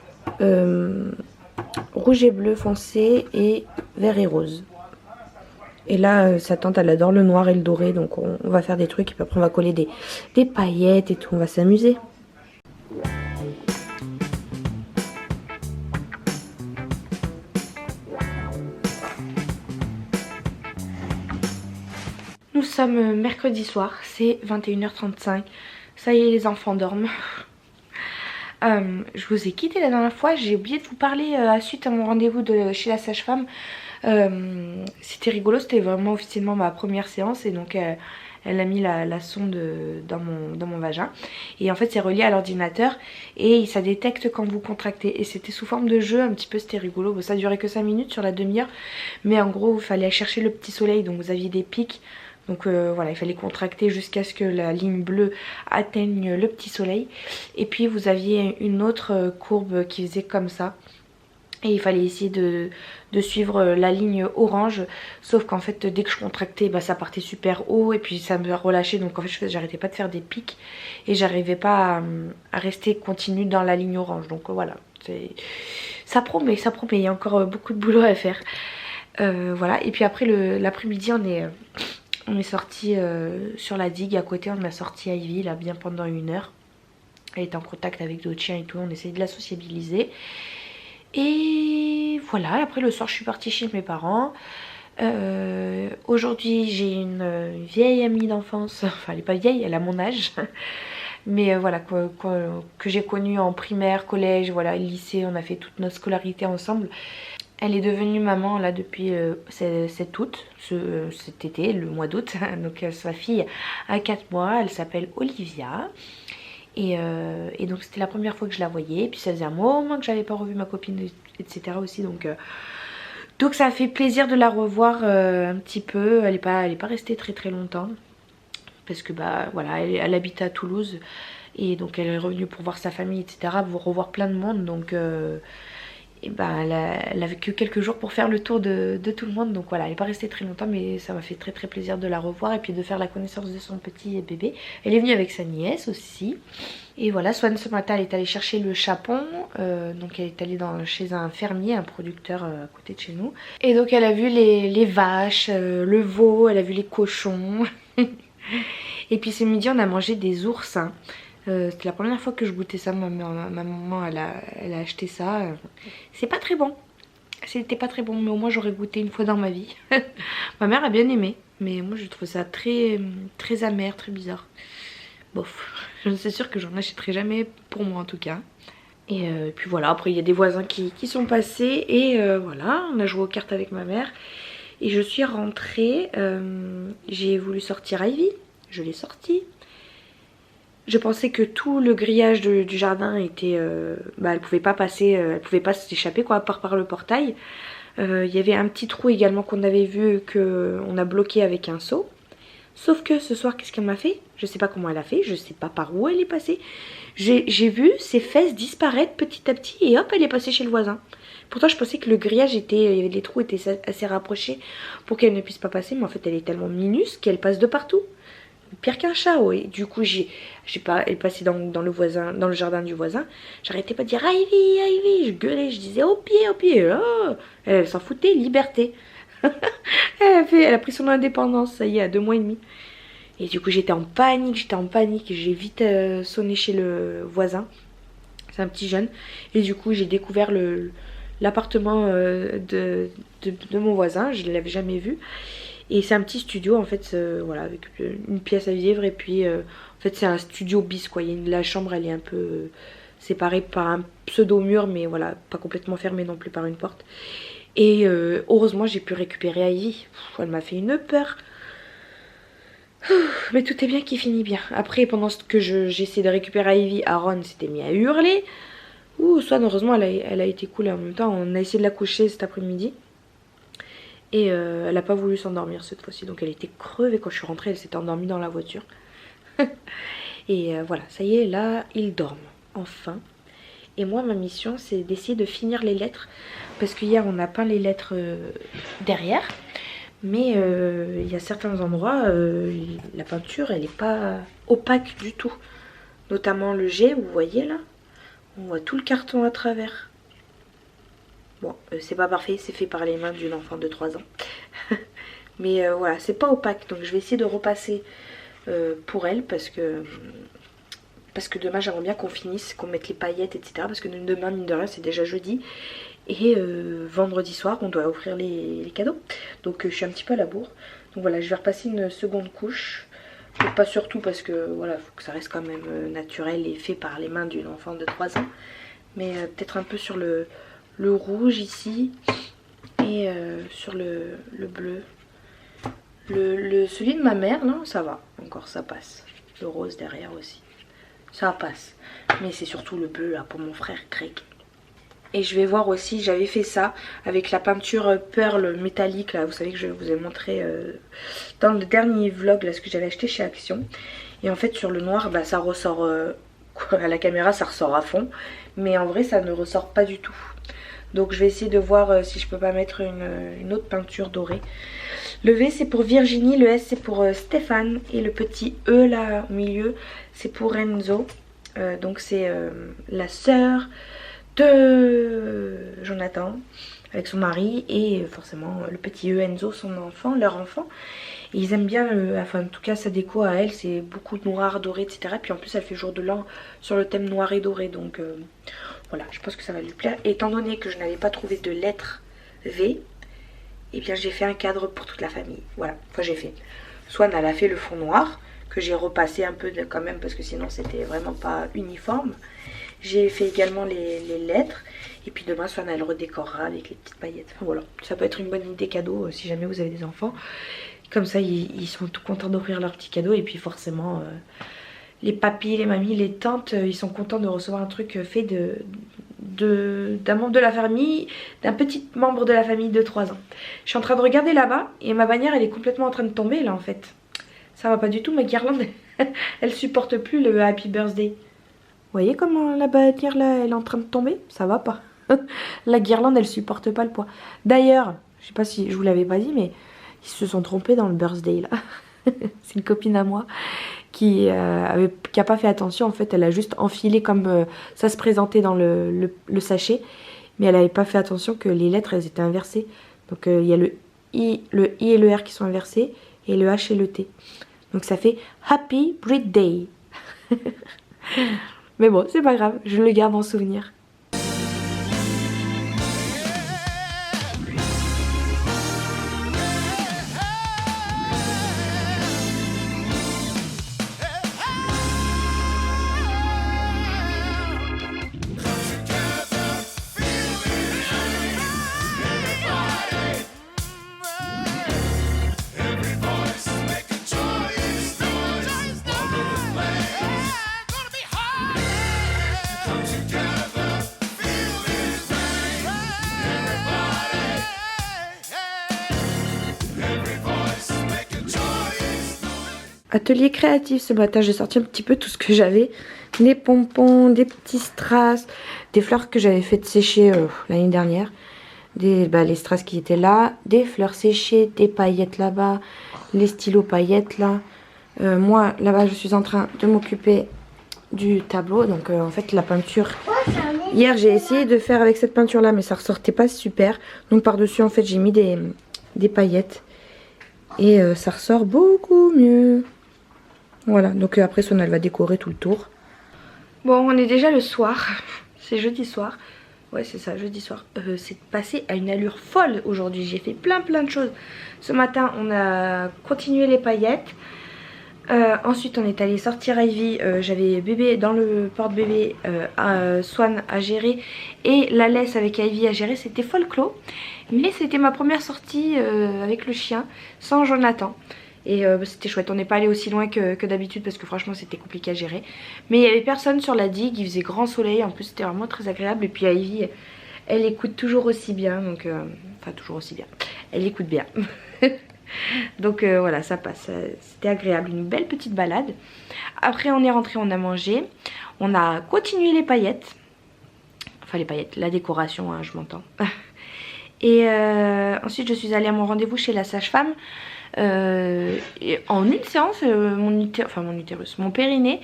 rouge et bleu foncé et vert et rose. Et là sa tante elle adore le noir et le doré, donc on va faire des trucs et puis après on va coller des paillettes et tout, on va s'amuser. Nous sommes mercredi soir, c'est 21h35. Ça y est, les enfants dorment. Je vous ai quitté la dernière fois, j'ai oublié de vous parler suite à mon rendez-vous chez la sage-femme. C'était rigolo, c'était vraiment officiellement ma première séance et donc elle a mis la sonde dans mon vagin. Et en fait c'est relié à l'ordinateur et ça détecte quand vous contractez. Et c'était sous forme de jeu un petit peu, c'était rigolo. Bon, ça durait que 5 minutes sur la demi-heure. Mais en gros il fallait chercher le petit soleil, donc vous aviez des pics. Donc voilà, il fallait contracter jusqu'à ce que la ligne bleue atteigne le petit soleil. Et puis vous aviez une autre courbe qui faisait comme ça. Et il fallait essayer de suivre la ligne orange. Sauf qu'en fait dès que je contractais ça partait super haut et puis ça me relâchait. Donc en fait j'arrêtais pas de faire des pics. Et j'arrivais pas à rester continue dans la ligne orange. Donc voilà. Ça promet, il y a encore beaucoup de boulot à faire. Voilà. Et puis après l'après-midi on est sorti sur la digue à côté. On a sorti Ivy là bien pendant 1 heure. Elle était en contact avec d'autres chiens et tout. On essayait de la sociabiliser. Et voilà, après le soir je suis partie chez mes parents. Aujourd'hui j'ai une vieille amie d'enfance, enfin elle est pas vieille, elle a mon âge. Mais voilà, que j'ai connue en primaire, collège, voilà, lycée, on a fait toute notre scolarité ensemble. Elle est devenue maman là depuis cet août, cet été, le mois d'août. Donc sa fille a 4 mois, elle s'appelle Olivia. Et donc c'était la première fois que je la voyais. Et puis ça faisait un moment que j'avais pas revu ma copine, etc. aussi. Donc ça fait plaisir de la revoir un petit peu. Elle est pas restée très longtemps. Parce que voilà, elle habite à Toulouse. Et donc elle est revenue pour voir sa famille, etc. Pour revoir plein de monde. Donc elle a vécu quelques jours pour faire le tour de tout le monde. Donc voilà, elle n'est pas restée très longtemps, mais ça m'a fait très plaisir de la revoir et puis de faire la connaissance de son petit bébé. Elle est venue avec sa nièce aussi. Et voilà, Swan ce matin elle est allée chercher le chapon. Donc elle est allée chez un fermier, un producteur à côté de chez nous. Et donc elle a vu les vaches, le veau, elle a vu les cochons. Et puis ce midi on a mangé des oursins. C'était la première fois que je goûtais ça. Ma maman elle a acheté ça. C'est pas très bon. C'était pas très bon, mais au moins j'aurais goûté une fois dans ma vie. Ma mère a bien aimé, mais moi je trouve ça très amer, très bizarre. Bof, je suis sûre que j'en achèterai jamais pour moi en tout cas. Et puis voilà, après il y a des voisins qui sont passés. Et voilà, on a joué aux cartes avec ma mère. Et je suis rentrée. J'ai voulu sortir Ivy. Je l'ai sortie. Je pensais que tout le grillage du jardin était... elle pouvait pas passer, elle pouvait pas s'échapper quoi, à part par le portail. Il y avait un petit trou également qu'on avait vu, qu'on a bloqué avec un seau. Sauf que ce soir, qu'est-ce qu'elle m'a fait? Je sais pas comment elle a fait, je sais pas par où elle est passée. J'ai vu ses fesses disparaître petit à petit et hop, elle est passée chez le voisin. Pourtant, je pensais que le grillage les trous étaient assez rapprochés pour qu'elle ne puisse pas passer. Mais en fait, elle est tellement minuscule qu'elle passe de partout. Pire qu'un chat, oui. Du coup, elle passait dans le jardin du voisin. J'arrêtais pas de dire Ivy. Je gueulais, je disais au pied. Oh. Elle s'en foutait, liberté. Elle a pris son indépendance, ça y est, à 2 mois et demi. Et du coup, j'étais en panique. J'ai vite sonné chez le voisin. C'est un petit jeune. Et du coup, j'ai découvert l'appartement de mon voisin. Je ne l'avais jamais vu. Et c'est un petit studio en fait, voilà, avec une pièce à vivre. Et puis en fait c'est un studio bis quoi. La chambre elle est un peu séparée par un pseudo mur, mais voilà, pas complètement fermée non plus par une porte. Et heureusement j'ai pu récupérer Ivy. Elle m'a fait une peur. Mais tout est bien qui finit bien. Après pendant que j'essaie de récupérer Ivy, Aaron s'était mis à hurler. Soit heureusement elle a été cool en même temps. On a essayé de la coucher cet après-midi. Et elle n'a pas voulu s'endormir cette fois-ci. Donc elle était crevée quand je suis rentrée. Elle s'était endormie dans la voiture. Et voilà, ça y est, là, ils dorment. Enfin. Et moi, ma mission, c'est d'essayer de finir les lettres. Parce qu'hier, on a peint les lettres derrière. Mais il y a certains endroits, la peinture, elle n'est pas opaque du tout. Notamment le G, vous voyez là. On voit tout le carton à travers. Bon, c'est pas parfait, c'est fait par les mains d'une enfant de 3 ans. Mais voilà, c'est pas opaque. Donc je vais essayer de repasser pour elle parce que demain j'aimerais bien qu'on finisse, qu'on mette les paillettes, etc. Parce que demain, mine de rien, c'est déjà jeudi. Et vendredi soir, on doit offrir les cadeaux. Donc je suis un petit peu à la bourre. Donc voilà, je vais repasser une seconde couche. Pas surtout parce que voilà, faut que ça reste quand même naturel et fait par les mains d'une enfant de 3 ans. Mais peut-être un peu sur le rouge ici et sur le bleu. Celui de ma mère, non, ça va, encore ça passe. Le rose derrière aussi, ça passe. Mais c'est surtout le bleu là pour mon frère Greg. Et je vais voir aussi, j'avais fait ça avec la peinture Pearl métallique là, vous savez que je vous ai montré dans le dernier vlog là, ce que j'avais acheté chez Action. Et en fait sur le noir, bah, ça ressort, à la caméra ça ressort à fond. Mais en vrai ça ne ressort pas du tout. Donc je vais essayer de voir si je peux pas mettre une autre peinture dorée. Le V c'est pour Virginie, le S c'est pour Stéphane et le petit E là au milieu c'est pour Enzo. Donc c'est la sœur de Jonathan avec son mari et forcément le petit E Enzo, son enfant, leur enfant. Et ils aiment bien, enfin en tout cas sa déco à elle, c'est beaucoup de noir, doré, etc. Puis en plus elle fait jour de l'an sur le thème noir et doré, donc voilà, je pense que ça va lui plaire. Et étant donné que je n'avais pas trouvé de lettre V, et bien j'ai fait un cadre pour toute la famille. Voilà, enfin j'ai fait. Swan elle a fait le fond noir, que j'ai repassé un peu quand même parce que sinon c'était vraiment pas uniforme. J'ai fait également les lettres. Et puis demain Swan elle redécorera avec les petites paillettes. Enfin voilà, ça peut être une bonne idée cadeau si jamais vous avez des enfants. Comme ça ils sont tout contents d'ouvrir leurs petits cadeaux. Et puis forcément les papis, les mamies, les tantes, ils sont contents de recevoir un truc fait d'un membre de la famille, d'un petit membre de la famille de 3 ans. Je suis en train de regarder là-bas et ma bannière elle est complètement en train de tomber là en fait. Ça va pas du tout, ma guirlande elle supporte plus le Happy Birthday. Vous voyez comment la bannière là elle est en train de tomber? Ça va pas. La guirlande elle supporte pas le poids. D'ailleurs, je sais pas si je vous l'avais pas dit mais ils se sont trompés dans le birthday là. C'est une copine à moi qui a pas fait attention en fait, elle a juste enfilé comme ça se présentait dans le sachet, mais elle avait pas fait attention que les lettres elles étaient inversées. Donc il y a le I et le R qui sont inversés et le H et le T. Donc ça fait Happy Birthday. Mais bon, c'est pas grave, je le garde en souvenir. Atelier créatif ce matin, j'ai sorti un petit peu tout ce que j'avais. Des pompons, des petits strass, des fleurs que j'avais fait sécher l'année dernière. Les strass qui étaient là, des fleurs séchées, des paillettes là-bas, les stylos paillettes là. Moi là-bas je suis en train de m'occuper du tableau. Donc en fait la peinture, hier j'ai essayé de faire avec cette peinture là mais ça ressortait pas super. Donc par dessus en fait j'ai mis des paillettes. Et ça ressort beaucoup mieux. Voilà, donc après Swan elle va décorer tout le tour. Bon, on est déjà le soir. C'est jeudi soir. Ouais, c'est ça, jeudi soir. C'est passé à une allure folle aujourd'hui. J'ai fait plein de choses. Ce matin, on a continué les paillettes. Ensuite, on est allé sortir Ivy. J'avais bébé dans le porte-bébé, Swan à gérer. Et la laisse avec Ivy à gérer. C'était folklore. Mais c'était ma première sortie avec le chien, sans Jonathan. Et c'était chouette, on n'est pas allé aussi loin que d'habitude parce que franchement c'était compliqué à gérer. Mais il n'y avait personne sur la digue, il faisait grand soleil, en plus c'était vraiment très agréable. Et puis Ivy, elle écoute toujours aussi bien, donc enfin toujours aussi bien, elle écoute bien. Donc voilà, ça passe, c'était agréable, une belle petite balade. Après on est rentré, on a mangé, on a continué les paillettes. Enfin les paillettes, la décoration, hein, je m'entends. Et ensuite je suis allée à mon rendez-vous chez la sage-femme. Et en une séance, mon périnée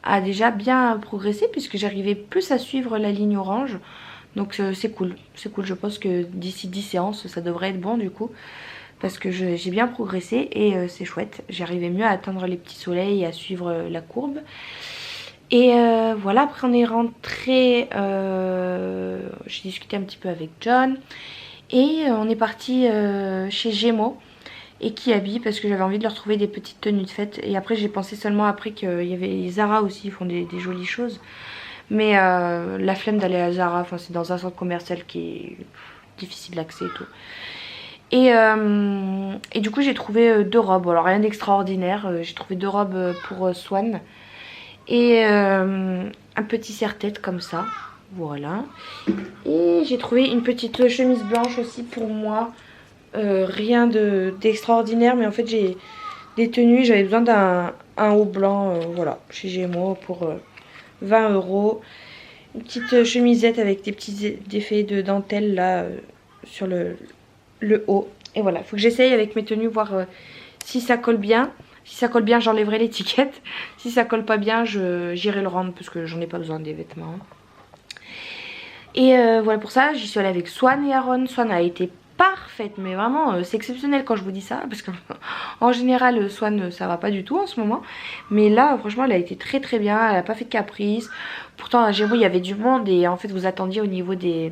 a déjà bien progressé puisque j'arrivais plus à suivre la ligne orange. Donc c'est cool, je pense que d'ici 10 séances ça devrait être bon du coup. Parce que j'ai bien progressé et c'est chouette. J'arrivais mieux à atteindre les petits soleils et à suivre la courbe. Et voilà, après on est rentré, j'ai discuté un petit peu avec John. Et on est parti chez Gémeaux et Kiabi parce que j'avais envie de leur trouver des petites tenues de fête. Et après j'ai pensé seulement après qu'il y avait Zara aussi, ils font des jolies choses. Mais la flemme d'aller à Zara, enfin c'est dans un centre commercial qui est difficile d'accès et tout. Et du coup j'ai trouvé 2 robes, alors rien d'extraordinaire. J'ai trouvé 2 robes pour Swan et un petit serre-tête comme ça. Voilà. Et j'ai trouvé une petite chemise blanche aussi pour moi. Rien d'extraordinaire, mais en fait j'ai des tenues. J'avais besoin d'un haut blanc, voilà, chez Gémeaux pour 20 €. Une petite chemisette avec des petits effets de dentelle là sur le haut. Et voilà, il faut que j'essaye avec mes tenues voir si ça colle bien. Si ça colle bien, j'enlèverai l'étiquette. Si ça colle pas bien, j'irai le rendre parce que j'en ai pas besoin des vêtements. Et voilà, pour ça, j'y suis allée avec Swan et Aaron. Swan a été parfaite, mais vraiment c'est exceptionnel quand je vous dis ça, parce qu'en général Swan ça va pas du tout en ce moment, mais là franchement elle a été très très bien, elle a pas fait de caprice. Pourtant à Gémeaux il y avait du monde et en fait vous attendiez au niveau des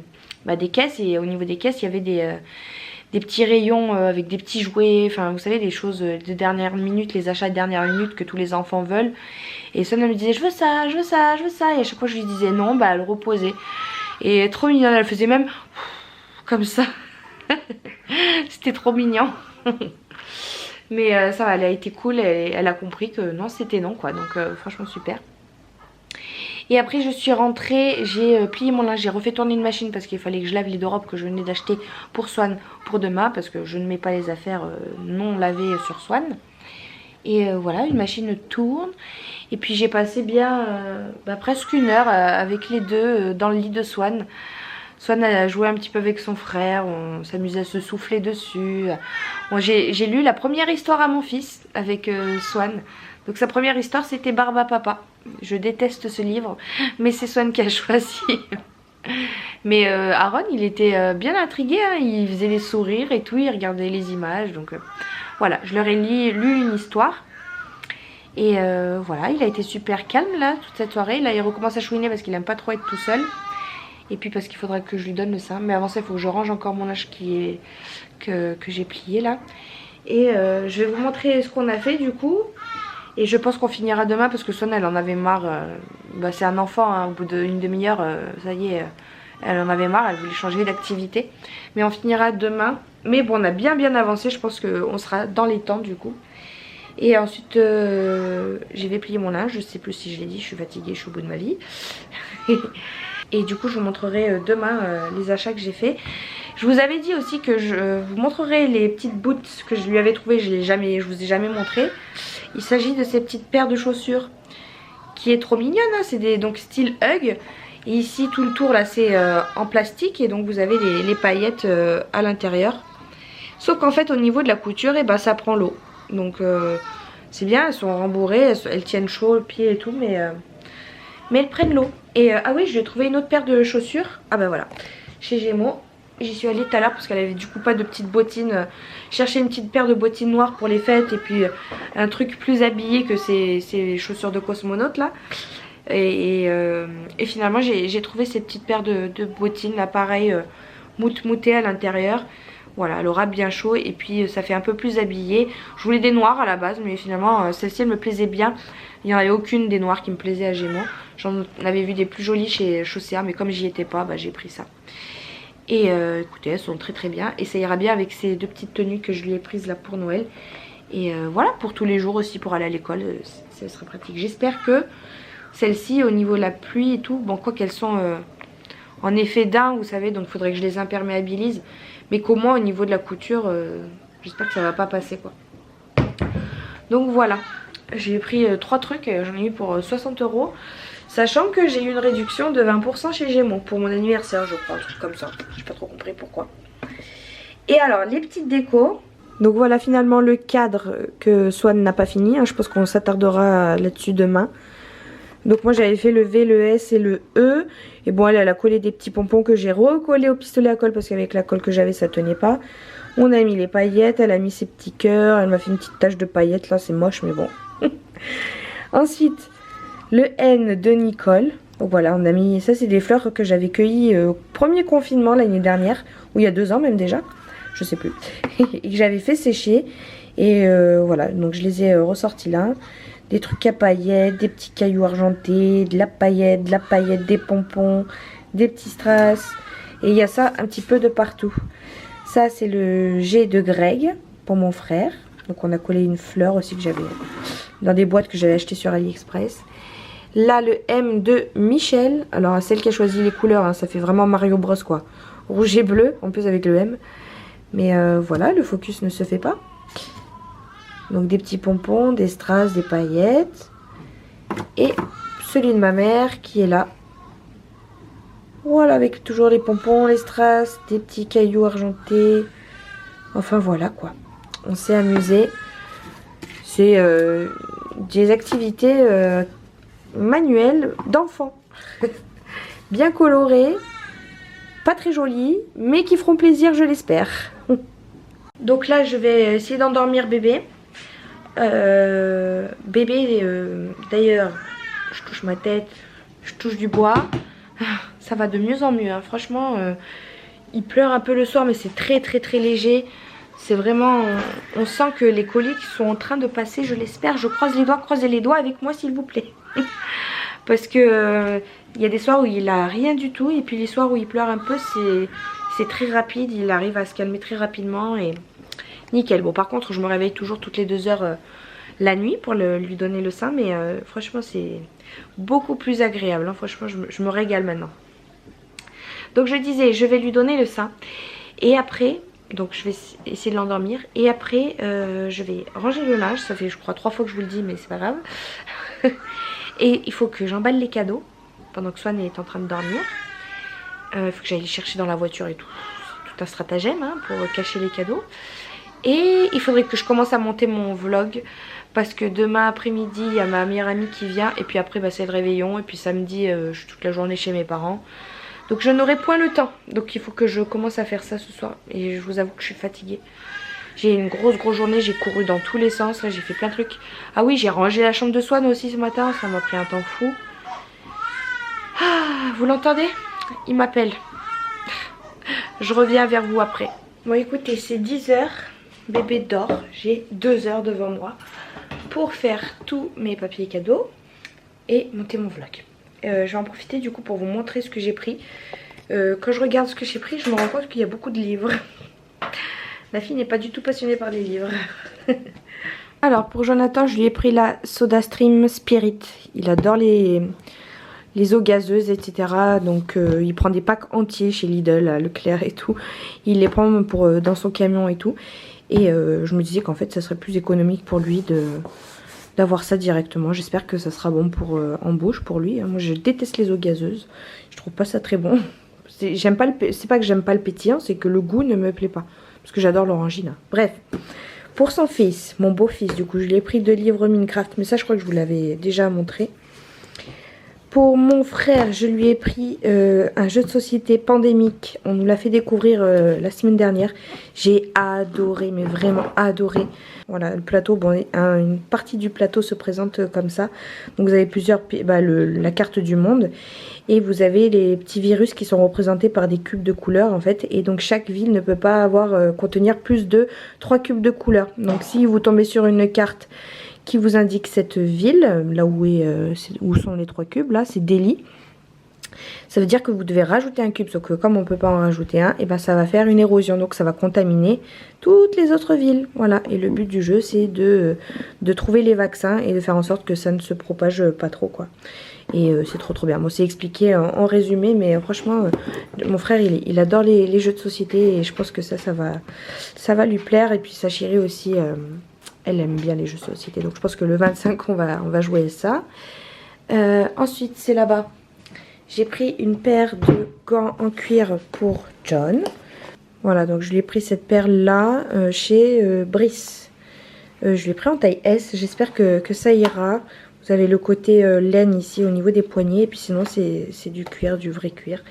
caisses, et au niveau des caisses il y avait des petits rayons avec des petits jouets, enfin vous savez, des choses de dernière minute, les achats de dernière minute que tous les enfants veulent. Et Swan elle me disait je veux ça, je veux ça, je veux ça, et à chaque fois je lui disais non, bah elle reposait. Et trop mignonne, elle faisait même comme ça. C'était trop mignon. Mais ça va, elle a été cool, elle a compris que non, c'était non quoi. Donc franchement super. Et après je suis rentrée, j'ai plié mon linge, j'ai refait tourner une machine parce qu'il fallait que je lave les deux robes que je venais d'acheter pour Swan pour demain, parce que je ne mets pas les affaires non lavées sur Swan. Et voilà, une machine tourne. Et puis j'ai passé bien presque une heure avec les deux dans le lit de Swan. Swan a joué un petit peu avec son frère, on s'amusait à se souffler dessus. Bon, j'ai lu la première histoire à mon fils avec Swan. Donc sa première histoire c'était Barbe à Papa. Je déteste ce livre, mais c'est Swan qui a choisi. Mais Aaron il était bien intrigué, hein. Il faisait des sourires et tout, il regardait les images. Donc voilà, je leur ai lu une histoire. Et voilà, il a été super calme là toute cette soirée. Là il recommence à chouiner parce qu'il aime pas trop être tout seul. Et puis parce qu'il faudra que je lui donne le sein. Mais avant ça il faut que je range encore mon linge que j'ai plié là. Et je vais vous montrer ce qu'on a fait du coup. Et je pense qu'on finira demain parce que Swan elle en avait marre. C'est un enfant, hein, au bout d'une demi-heure, ça y est, elle en avait marre, elle voulait changer d'activité. Mais on finira demain. Mais bon, on a bien avancé, je pense qu'on sera dans les temps du coup. Et ensuite je vais plier mon linge, je sais plus si je l'ai dit, je suis fatiguée, je suis au bout de ma vie. Et du coup je vous montrerai demain les achats que j'ai fait. Je vous avais dit aussi que je vous montrerai les petites boots que je lui avais trouvées, je vous ai jamais montré. Il s'agit de ces petites paires de chaussures qui est trop mignonne, hein. C'est donc style Hug. Et ici tout le tour là c'est en plastique et donc vous avez les paillettes à l'intérieur. Sauf qu'en fait au niveau de la couture, et ben, ça prend l'eau. Donc c'est bien, elles sont rembourrées, elles tiennent chaud le pied et tout, mais elles prennent l'eau. Et ah oui, je lui ai trouvé une autre paire de chaussures. Ah bah voilà, chez Gémeaux. J'y suis allée tout à l'heure parce qu'elle avait du coup pas de petites bottines. Chercher une petite paire de bottines noires pour les fêtes et puis un truc plus habillé que ces chaussures de cosmonaute là. Et finalement j'ai trouvé cette petite paire de bottines là, pareil, moutées à l'intérieur. Voilà, elle aura bien chaud et puis ça fait un peu plus habillé. Je voulais des noirs à la base, mais finalement celle-ci elle me plaisait bien. Il n'y en avait aucune des noirs qui me plaisait à Gémeaux. J'en avais vu des plus jolies chez Chaussea, mais comme j'y étais pas, bah, j'ai pris ça. Et écoutez, elles sont très très bien. Et ça ira bien avec ces deux petites tenues que je lui ai prises là pour Noël. Et voilà, pour tous les jours aussi, pour aller à l'école, ça serait pratique. J'espère que celles-ci, au niveau de la pluie et tout, bon, quoi qu'elles sont en effet d'un, vous savez, donc il faudrait que je les imperméabilise. Mais qu'au moins au niveau de la couture, j'espère que ça va pas passer quoi. Donc voilà, j'ai pris 3 trucs, j'en ai eu pour 60 €. Sachant que j'ai eu une réduction de 20% chez Gémeaux pour mon anniversaire, je crois, un truc comme ça. J'ai pas trop compris pourquoi. Et alors, les petites décos. Donc voilà finalement le cadre que Swan n'a pas fini, hein. Je pense qu'on s'attardera là-dessus demain. Donc moi j'avais fait le V, le S et le E. Et bon, elle a collé des petits pompons que j'ai recollés au pistolet à colle parce qu'avec la colle que j'avais ça tenait pas. On a mis les paillettes, elle a mis ses petits cœurs, elle m'a fait une petite tache de paillettes là, c'est moche mais bon. Ensuite, le N de Nicole. Donc voilà, on a mis, ça c'est des fleurs que j'avais cueillies au premier confinement l'année dernière, ou il y a 2 ans même déjà, je sais plus, et que j'avais fait sécher. Et voilà, donc je les ai ressortis là. Des trucs à paillettes, des petits cailloux argentés, de la paillette, des pompons, des petits strass. Et il y a ça un petit peu de partout. Ça c'est le G de Greg pour mon frère. Donc on a collé une fleur aussi que j'avais dans des boîtes que j'avais achetées sur AliExpress. Là le M de Michel. Alors celle qui a choisi les couleurs, hein, ça fait vraiment Mario Bros quoi. Rouge et bleu en plus avec le M. Mais voilà, le focus ne se fait pas. Donc des petits pompons, des strass, des paillettes. Et celui de ma mère qui est là. Voilà, avec toujours les pompons, les strass, des petits cailloux argentés. Enfin voilà quoi. On s'est amusé. C'est des activités manuelles d'enfants. Bien colorées, pas très jolies, mais qui feront plaisir, je l'espère. Donc là, je vais essayer d'endormir bébé. D'ailleurs, je touche ma tête, je touche du bois. Ça va de mieux en mieux, hein. Franchement, il pleure un peu le soir, mais c'est très léger. C'est vraiment, on sent que les coliques sont en train de passer, je l'espère. Je croise les doigts, croisez les doigts avec moi s'il vous plaît. Parce que il y a des soirs où il a rien du tout, et puis les soirs où il pleure un peu, c'est très rapide. Il arrive à se calmer très rapidement et nickel. Bon, par contre, je me réveille toujours toutes les 2 heures la nuit pour lui donner le sein, mais franchement, c'est beaucoup plus agréable, hein. Franchement, je me régale maintenant. Donc je disais, je vais lui donner le sein et après, donc je vais essayer de l'endormir et après je vais ranger le linge. Ça fait je crois 3 fois que je vous le dis, mais c'est pas grave. Et il faut que j'emballe les cadeaux pendant que Swan est en train de dormir. Il faut que j'aille les chercher dans la voiture et tout. C'est tout un stratagème, hein, pour cacher les cadeaux. Et il faudrait que je commence à monter mon vlog, parce que demain après-midi il y a ma meilleure amie qui vient, et puis après bah, c'est le réveillon, et puis samedi je suis toute la journée chez mes parents. Donc je n'aurai point le temps, donc il faut que je commence à faire ça ce soir. Et je vous avoue que je suis fatiguée. J'ai une grosse journée, j'ai couru dans tous les sens, là j'ai fait plein de trucs. Ah oui, j'ai rangé la chambre de Swan aussi ce matin, ça m'a pris un temps fou. Ah, vous l'entendez? Il m'appelle. Je reviens vers vous après. Bon écoutez, c'est 10 h, bébé dort, j'ai 2 heures devant moi pour faire tous mes papiers cadeaux et monter mon vlog. Je vais en profiter du coup pour vous montrer ce que j'ai pris. Quand je regarde ce que j'ai pris, je me rends compte qu'il y a beaucoup de livres. La fille n'est pas du tout passionnée par les livres. Alors pour Jonathan, je lui ai pris la SodaStream Spirit. Il adore les eaux gazeuses, etc. Donc il prend des packs entiers chez Lidl, à Leclerc et tout. Il les prend pour, dans son camion et tout. Et je me disais qu'en fait ça serait plus économique pour lui d'avoir ça directement. J'espère que ça sera bon pour en bouche pour lui. Moi je déteste les eaux gazeuses. Je trouve pas ça très bon. C'est pas que j'aime pas le pétillant, c'est que le goût ne me plaît pas. Parce que j'adore l'orangina. Bref. Pour son fils, mon beau-fils, du coup, je lui ai pris 2 livres Minecraft. Mais ça, je crois que je vous l'avais déjà montré. Pour mon frère, je lui ai pris un jeu de société Pandémique. On nous l'a fait découvrir la semaine dernière. J'ai adoré, mais vraiment adoré. Voilà, le plateau, bon, une partie du plateau se présente comme ça. Donc vous avez la carte du monde. Et vous avez les petits virus qui sont représentés par des cubes de couleurs en fait. Et donc chaque ville ne peut pas contenir plus de 3 cubes de couleurs. Donc si vous tombez sur une carte qui vous indique cette ville, là où sont les 3 cubes, là c'est Delhi. Ça veut dire que vous devez rajouter un cube, sauf que comme on ne peut pas en rajouter un, et ben ça va faire une érosion, donc ça va contaminer toutes les autres villes. Voilà, et le but du jeu c'est de trouver les vaccins et de faire en sorte que ça ne se propage pas trop quoi. Et c'est trop bien. Bon, c'est expliqué en résumé, mais franchement mon frère il adore les jeux de société et je pense que ça va lui plaire. Et puis sa chérie aussi, elle aime bien les jeux de société, donc je pense que le 25 on va jouer ça. Ensuite c'est là-bas. J'ai pris une paire de gants en cuir pour John. Voilà, donc je lui ai pris cette paire là chez Brice. Je l'ai pris en taille S, j'espère que ça ira. Vous avez le côté laine ici au niveau des poignets. Et puis sinon c'est du cuir, du vrai cuir.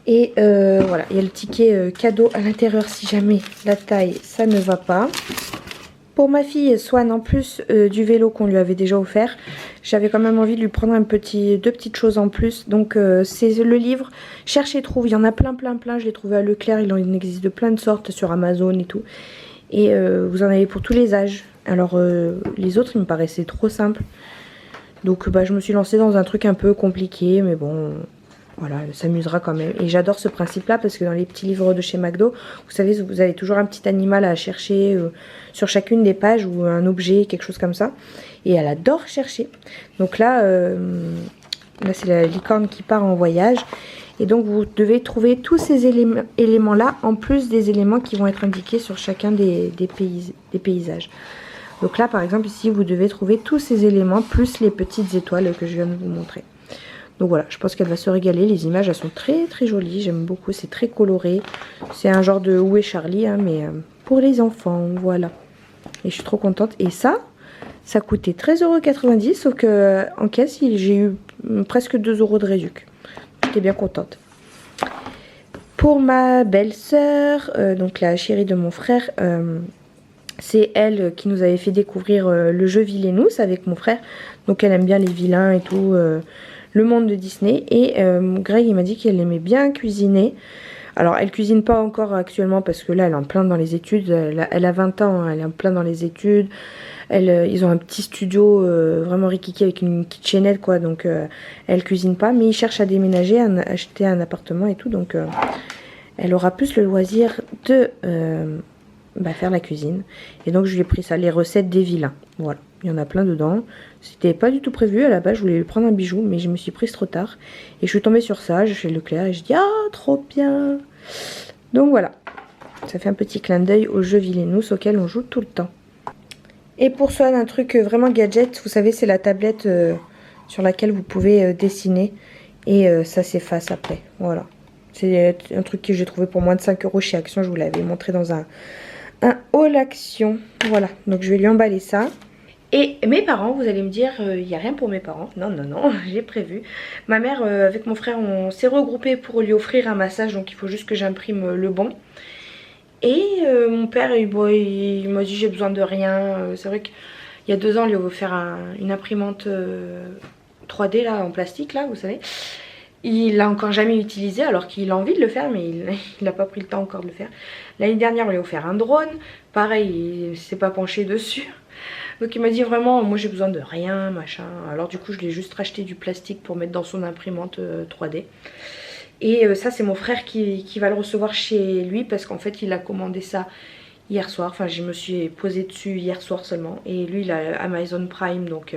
Et voilà, il y a le ticket cadeau à l'intérieur si jamais la taille ça ne va pas. Pour ma fille Swan, en plus du vélo qu'on lui avait déjà offert, j'avais quand même envie de lui prendre deux petites choses en plus. Donc c'est le livre Cherche et trouve. Il y en a plein. Je l'ai trouvé à Leclerc. Il en existe de plein de sortes sur Amazon et tout. Et vous en avez pour tous les âges. Alors les autres ils me paraissaient trop simples. Donc je me suis lancée dans un truc un peu compliqué. Mais bon, voilà, elle s'amusera quand même. Et j'adore ce principe là parce que dans les petits livres de chez McDo, vous savez, vous avez toujours un petit animal à chercher sur chacune des pages, ou un objet, quelque chose comme ça. Et elle adore chercher. Donc là c'est la licorne qui part en voyage. Et donc vous devez trouver tous ces éléments là, en plus des éléments qui vont être indiqués sur chacun des paysages. Donc là par exemple ici vous devez trouver tous ces éléments plus les petites étoiles que je viens de vous montrer. Donc voilà, je pense qu'elle va se régaler. Les images, elles sont très très jolies. J'aime beaucoup, c'est très coloré. C'est un genre de Où est Charlie, hein, mais pour les enfants, voilà. Et je suis trop contente. Et ça coûtait 13,90 €, sauf que en caisse, j'ai eu presque 2 € de réduc. J'étais bien contente. Pour ma belle-sœur, donc la chérie de mon frère, c'est elle qui nous avait fait découvrir le jeu Villainous avec mon frère. Donc elle aime bien les vilains et tout, le monde de Disney. Et Greg, il m'a dit qu'elle aimait bien cuisiner. Alors elle cuisine pas encore actuellement parce que là elle est en plein dans les études. Elle a 20 ans, hein, elle est en plein dans les études. Ils ont un petit studio vraiment rikiki avec une kitchenette quoi. Donc elle cuisine pas, mais ils cherchent à déménager, à acheter un appartement et tout. Donc elle aura plus le loisir de faire la cuisine. Et donc je lui ai pris ça, les recettes des vilains. Voilà, il y en a plein dedans. C'était pas du tout prévu à la base, je voulais lui prendre un bijou, mais je me suis prise trop tard. Et je suis tombée sur ça, j'ai fait Leclerc et je dis ah trop bien. Donc voilà, ça fait un petit clin d'œil au jeu Villainous auquel on joue tout le temps. Et pour Swan, un truc vraiment gadget, vous savez, c'est la tablette sur laquelle vous pouvez dessiner. Et ça s'efface après, voilà. C'est un truc que j'ai trouvé pour moins de 5 € chez Action, je vous l'avais montré dans un haul Action. Voilà, donc je vais lui emballer ça. Et mes parents, vous allez me dire, il n'y a rien pour mes parents. Non, non, non, j'ai prévu. Ma mère, avec mon frère, on s'est regroupés pour lui offrir un massage. Donc il faut juste que j'imprime le bon. Et mon père, il m'a dit j'ai besoin de rien. C'est vrai qu'il y a 2 ans, il lui a offert une imprimante 3D là, en plastique, là, vous savez. Il l'a encore jamais utilisé alors qu'il a envie de le faire, mais il n'a pas pris le temps encore de le faire. L'année dernière, on lui a offert un drone. Pareil, il ne s'est pas penché dessus. Donc il m'a dit vraiment, moi j'ai besoin de rien, machin. Alors du coup, je lui ai juste racheté du plastique pour mettre dans son imprimante 3D. Et ça, c'est mon frère qui va le recevoir chez lui parce qu'en fait, il a commandé ça hier soir. Enfin, je me suis posée dessus hier soir seulement. Et lui, il a Amazon Prime, donc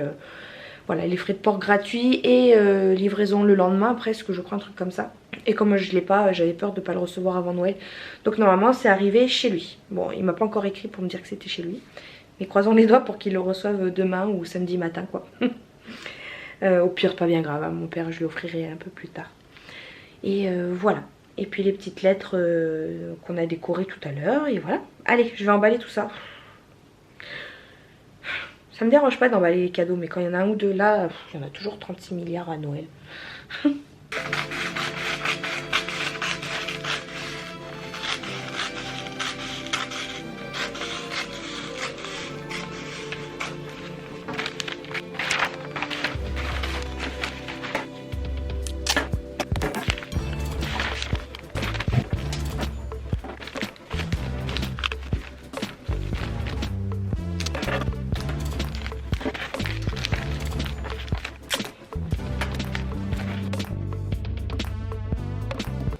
voilà, les frais de port gratuits et livraison le lendemain presque, je crois, un truc comme ça. Et comme je l'ai pas, j'avais peur de ne pas le recevoir avant Noël. Donc normalement, c'est arrivé chez lui. Bon, il m'a pas encore écrit pour me dire que c'était chez lui. Mais croisons les doigts pour qu'il le reçoive demain ou samedi matin, quoi. Au pire, pas bien grave, hein. Mon père, je lui offrirai un peu plus tard. Et voilà. Et puis les petites lettres qu'on a décorées tout à l'heure. Et voilà. Allez, je vais emballer tout ça. Ça me dérange pas d'emballer les cadeaux, mais quand il y en a un ou deux là, il y en a toujours 36 milliards à Noël.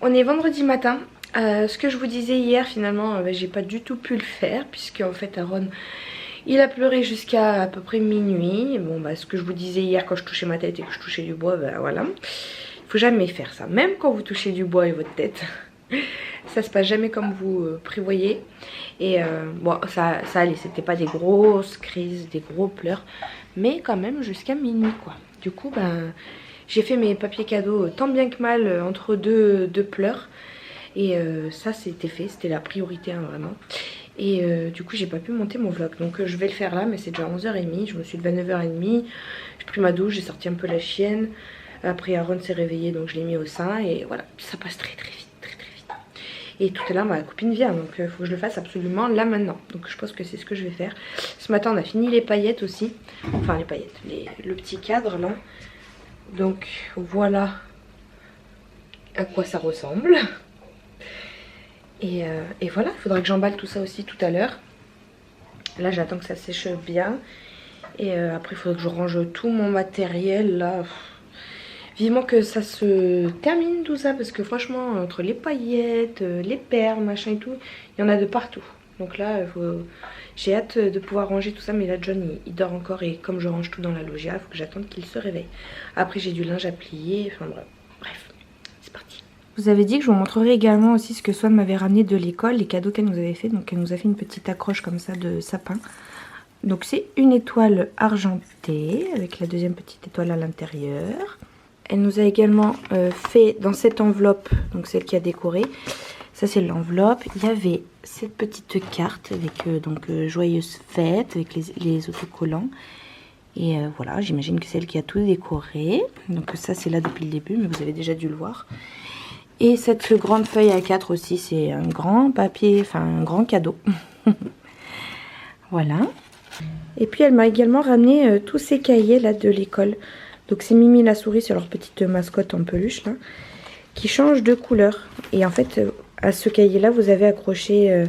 On est vendredi matin. Ce que je vous disais hier, finalement, j'ai pas du tout pu le faire, puisque en fait Aaron, il a pleuré jusqu'à à peu près minuit. Bon bah ce que je vous disais hier quand je touchais ma tête et que je touchais du bois, bah voilà. Il faut jamais faire ça, même quand vous touchez du bois et votre tête. Ça se passe jamais comme vous prévoyez. Et bon, ça allait, c'était pas des grosses crises, des gros pleurs, mais quand même jusqu'à minuit quoi. Du coup, ben j'ai fait mes papiers cadeaux tant bien que mal entre deux pleurs. Et ça c'était fait, c'était la priorité hein, vraiment. Et du coup j'ai pas pu monter mon vlog. Donc je vais le faire là, mais c'est déjà 11h30. Je me suis levée à 9h30. J'ai pris ma douche, j'ai sorti un peu la chienne. Après Aaron s'est réveillé, donc je l'ai mis au sein. Et voilà, ça passe très très vite, très très vite. Et tout à l'heure ma copine vient, donc il faut que je le fasse absolument là maintenant. Donc je pense que c'est ce que je vais faire. Ce matin on a fini les paillettes aussi. Enfin les paillettes, le petit cadre là. Donc voilà à quoi ça ressemble. Et voilà, il faudra que j'emballe tout ça aussi tout à l'heure. Là j'attends que ça sèche bien. Et après il faudra que je range tout mon matériel là. Vivement que ça se termine tout ça, parce que franchement entre les paillettes, les perles, machin et tout, il y en a de partout. Donc là j'ai hâte de pouvoir ranger tout ça, mais là John il dort encore et comme je range tout dans la loggia, il faut que j'attende qu'il se réveille. Après j'ai du linge à plier, enfin bref, c'est parti. Vous avez dit que je vous montrerai également aussi ce que Swan m'avait ramené de l'école, les cadeaux qu'elle nous avait fait. Donc elle nous a fait une petite accroche comme ça de sapin. Donc c'est une étoile argentée avec la deuxième petite étoile à l'intérieur. elle nous a également fait dans cette enveloppe, donc celle qui a décoré. Ça c'est l'enveloppe. Il y avait cette petite carte avec joyeuses fêtes avec les autocollants. Et voilà, j'imagine que c'est elle qui a tout décoré. Donc ça c'est là depuis le début, mais vous avez déjà dû le voir. Et cette grande feuille A4 aussi, c'est un grand papier, enfin un grand cadeau. Voilà. Et puis elle m'a également ramené tous ces cahiers là de l'école. Donc c'est Mimi la souris, c'est leur petite mascotte en peluche là, qui change de couleur. Et en fait, à ce cahier là, vous avez accroché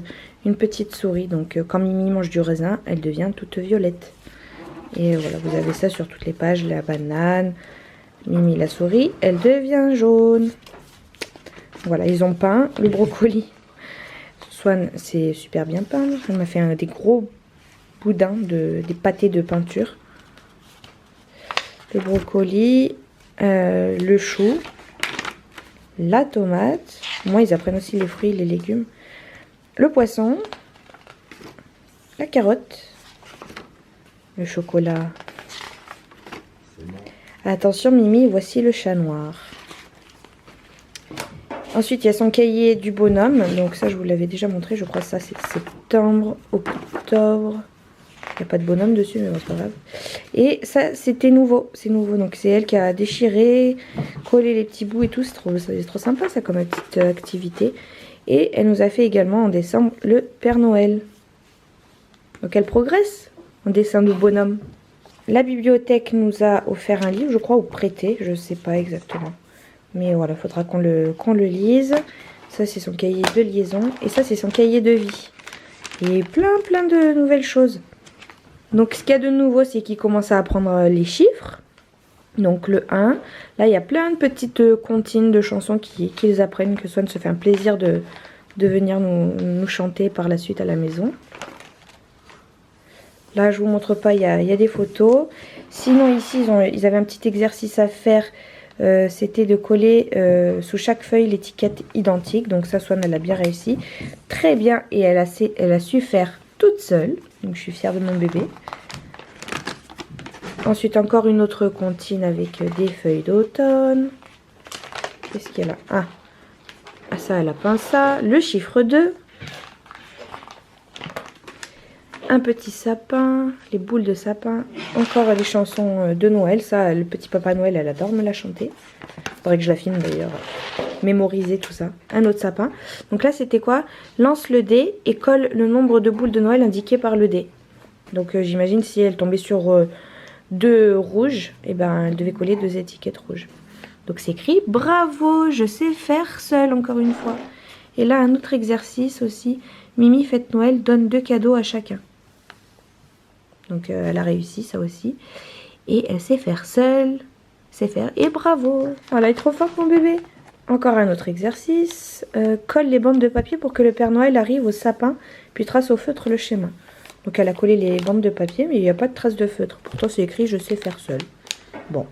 une petite souris. Donc quand Mimi mange du raisin, elle devient toute violette. Et voilà, vous avez ça sur toutes les pages, la banane, Mimi la souris, elle devient jaune. Voilà, ils ont peint le brocoli. Swan, c'est super bien peint. Elle m'a fait des gros boudins, des pâtés de peinture. Le brocoli, le chou, la tomate. Moi, ils apprennent aussi les fruits, les légumes. Le poisson, la carotte. Le chocolat. Attention Mimi, voici le chat noir. Ensuite il y a son cahier du bonhomme. Donc ça je vous l'avais déjà montré, je crois que ça c'est septembre, octobre. Il n'y a pas de bonhomme dessus mais bon, c'est pas grave. Et ça c'était nouveau, c'est nouveau. Donc c'est elle qui a déchiré, collé les petits bouts et tout. C'est trop sympa ça comme petite activité. Et elle nous a fait également en décembre le Père Noël. Donc elle progresse en dessin de bonhomme. La bibliothèque nous a offert un livre, je crois, ou prêté, je sais pas exactement. Mais voilà, il faudra qu'on le lise. Ça, c'est son cahier de liaison. Et ça, c'est son cahier de vie. Et plein de nouvelles choses. Donc, ce qu'il y a de nouveau, c'est qu'il commence à apprendre les chiffres. Donc, le 1. Là, il y a plein de petites comptines de chansons qu'ils apprennent, que Swan se fait un plaisir de venir nous chanter par la suite à la maison. Là, je vous montre pas, il y a des photos. Sinon, ici, ils avaient un petit exercice à faire. C'était de coller sous chaque feuille l'étiquette identique. Donc ça, Swan, elle a bien réussi. Très bien. Et elle a su faire toute seule. Donc, je suis fière de mon bébé. Ensuite, encore une autre comptine avec des feuilles d'automne. Qu'est-ce qu'il y a là? Ah, ça, elle a peint ça. Le chiffre 2. Un petit sapin, les boules de sapin, encore les chansons de Noël. Ça, le petit Papa Noël, elle adore me la chanter. Faudrait que je la filme d'ailleurs, mémoriser tout ça. Un autre sapin. Donc là, c'était quoi? Lance le dé et colle le nombre de boules de Noël indiquées par le dé. Donc j'imagine si elle tombait sur 2 rouges, et ben elle devait coller 2 étiquettes rouges. Donc c'est écrit bravo, je sais faire seule encore une fois. Et là, un autre exercice aussi. Mimi fête Noël donne 2 cadeaux à chacun. Donc elle a réussi ça aussi. Et elle sait faire seule. Sait faire. Et bravo. Voilà, elle est trop forte mon bébé. Encore un autre exercice. Colle les bandes de papier pour que le Père Noël arrive au sapin. Puis trace au feutre le schéma. Donc elle a collé les bandes de papier. Mais il n'y a pas de trace de feutre. Pourtant c'est écrit je sais faire seule. Bon.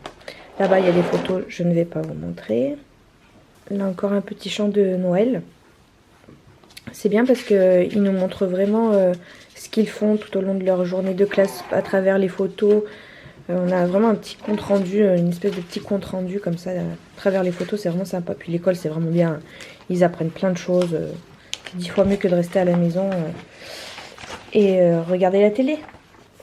Là-bas il y a des photos. Je ne vais pas vous montrer. Là encore un petit chant de Noël. C'est bien parce qu'ils nous montrent vraiment ce qu'ils font tout au long de leur journée de classe à travers les photos. On a vraiment un petit compte rendu, une espèce de petit compte rendu comme ça à travers les photos, c'est vraiment sympa. Puis l'école c'est vraiment bien, ils apprennent plein de choses. C'est 10 fois mieux que de rester à la maison et regarder la télé.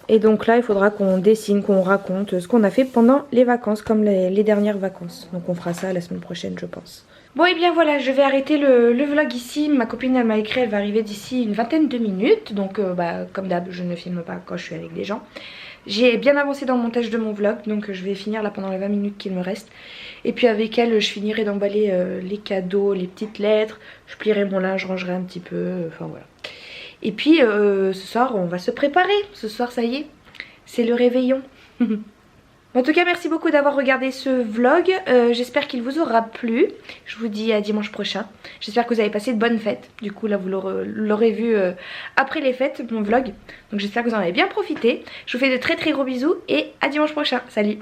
Et donc là il faudra qu'on dessine, qu'on raconte ce qu'on a fait pendant les vacances, comme les dernières vacances. Donc on fera ça la semaine prochaine je pense. Bon et bien voilà, je vais arrêter le vlog ici. Ma copine elle m'a écrit, elle va arriver d'ici une vingtaine de minutes. Donc comme d'hab, je ne filme pas quand je suis avec des gens. J'ai bien avancé dans le montage de mon vlog, donc je vais finir là pendant les 20 minutes qu'il me reste. Et puis avec elle, je finirai d'emballer les cadeaux, les petites lettres. Je plierai mon linge, je rangerai un petit peu, enfin voilà. Et puis ce soir, on va se préparer. Ce soir, ça y est, c'est le réveillon. En tout cas, merci beaucoup d'avoir regardé ce vlog. J'espère qu'il vous aura plu. Je vous dis à dimanche prochain. J'espère que vous avez passé de bonnes fêtes. Du coup, là, vous l'aurez vu après les fêtes, mon vlog. Donc j'espère que vous en avez bien profité. Je vous fais de très très gros bisous et à dimanche prochain. Salut!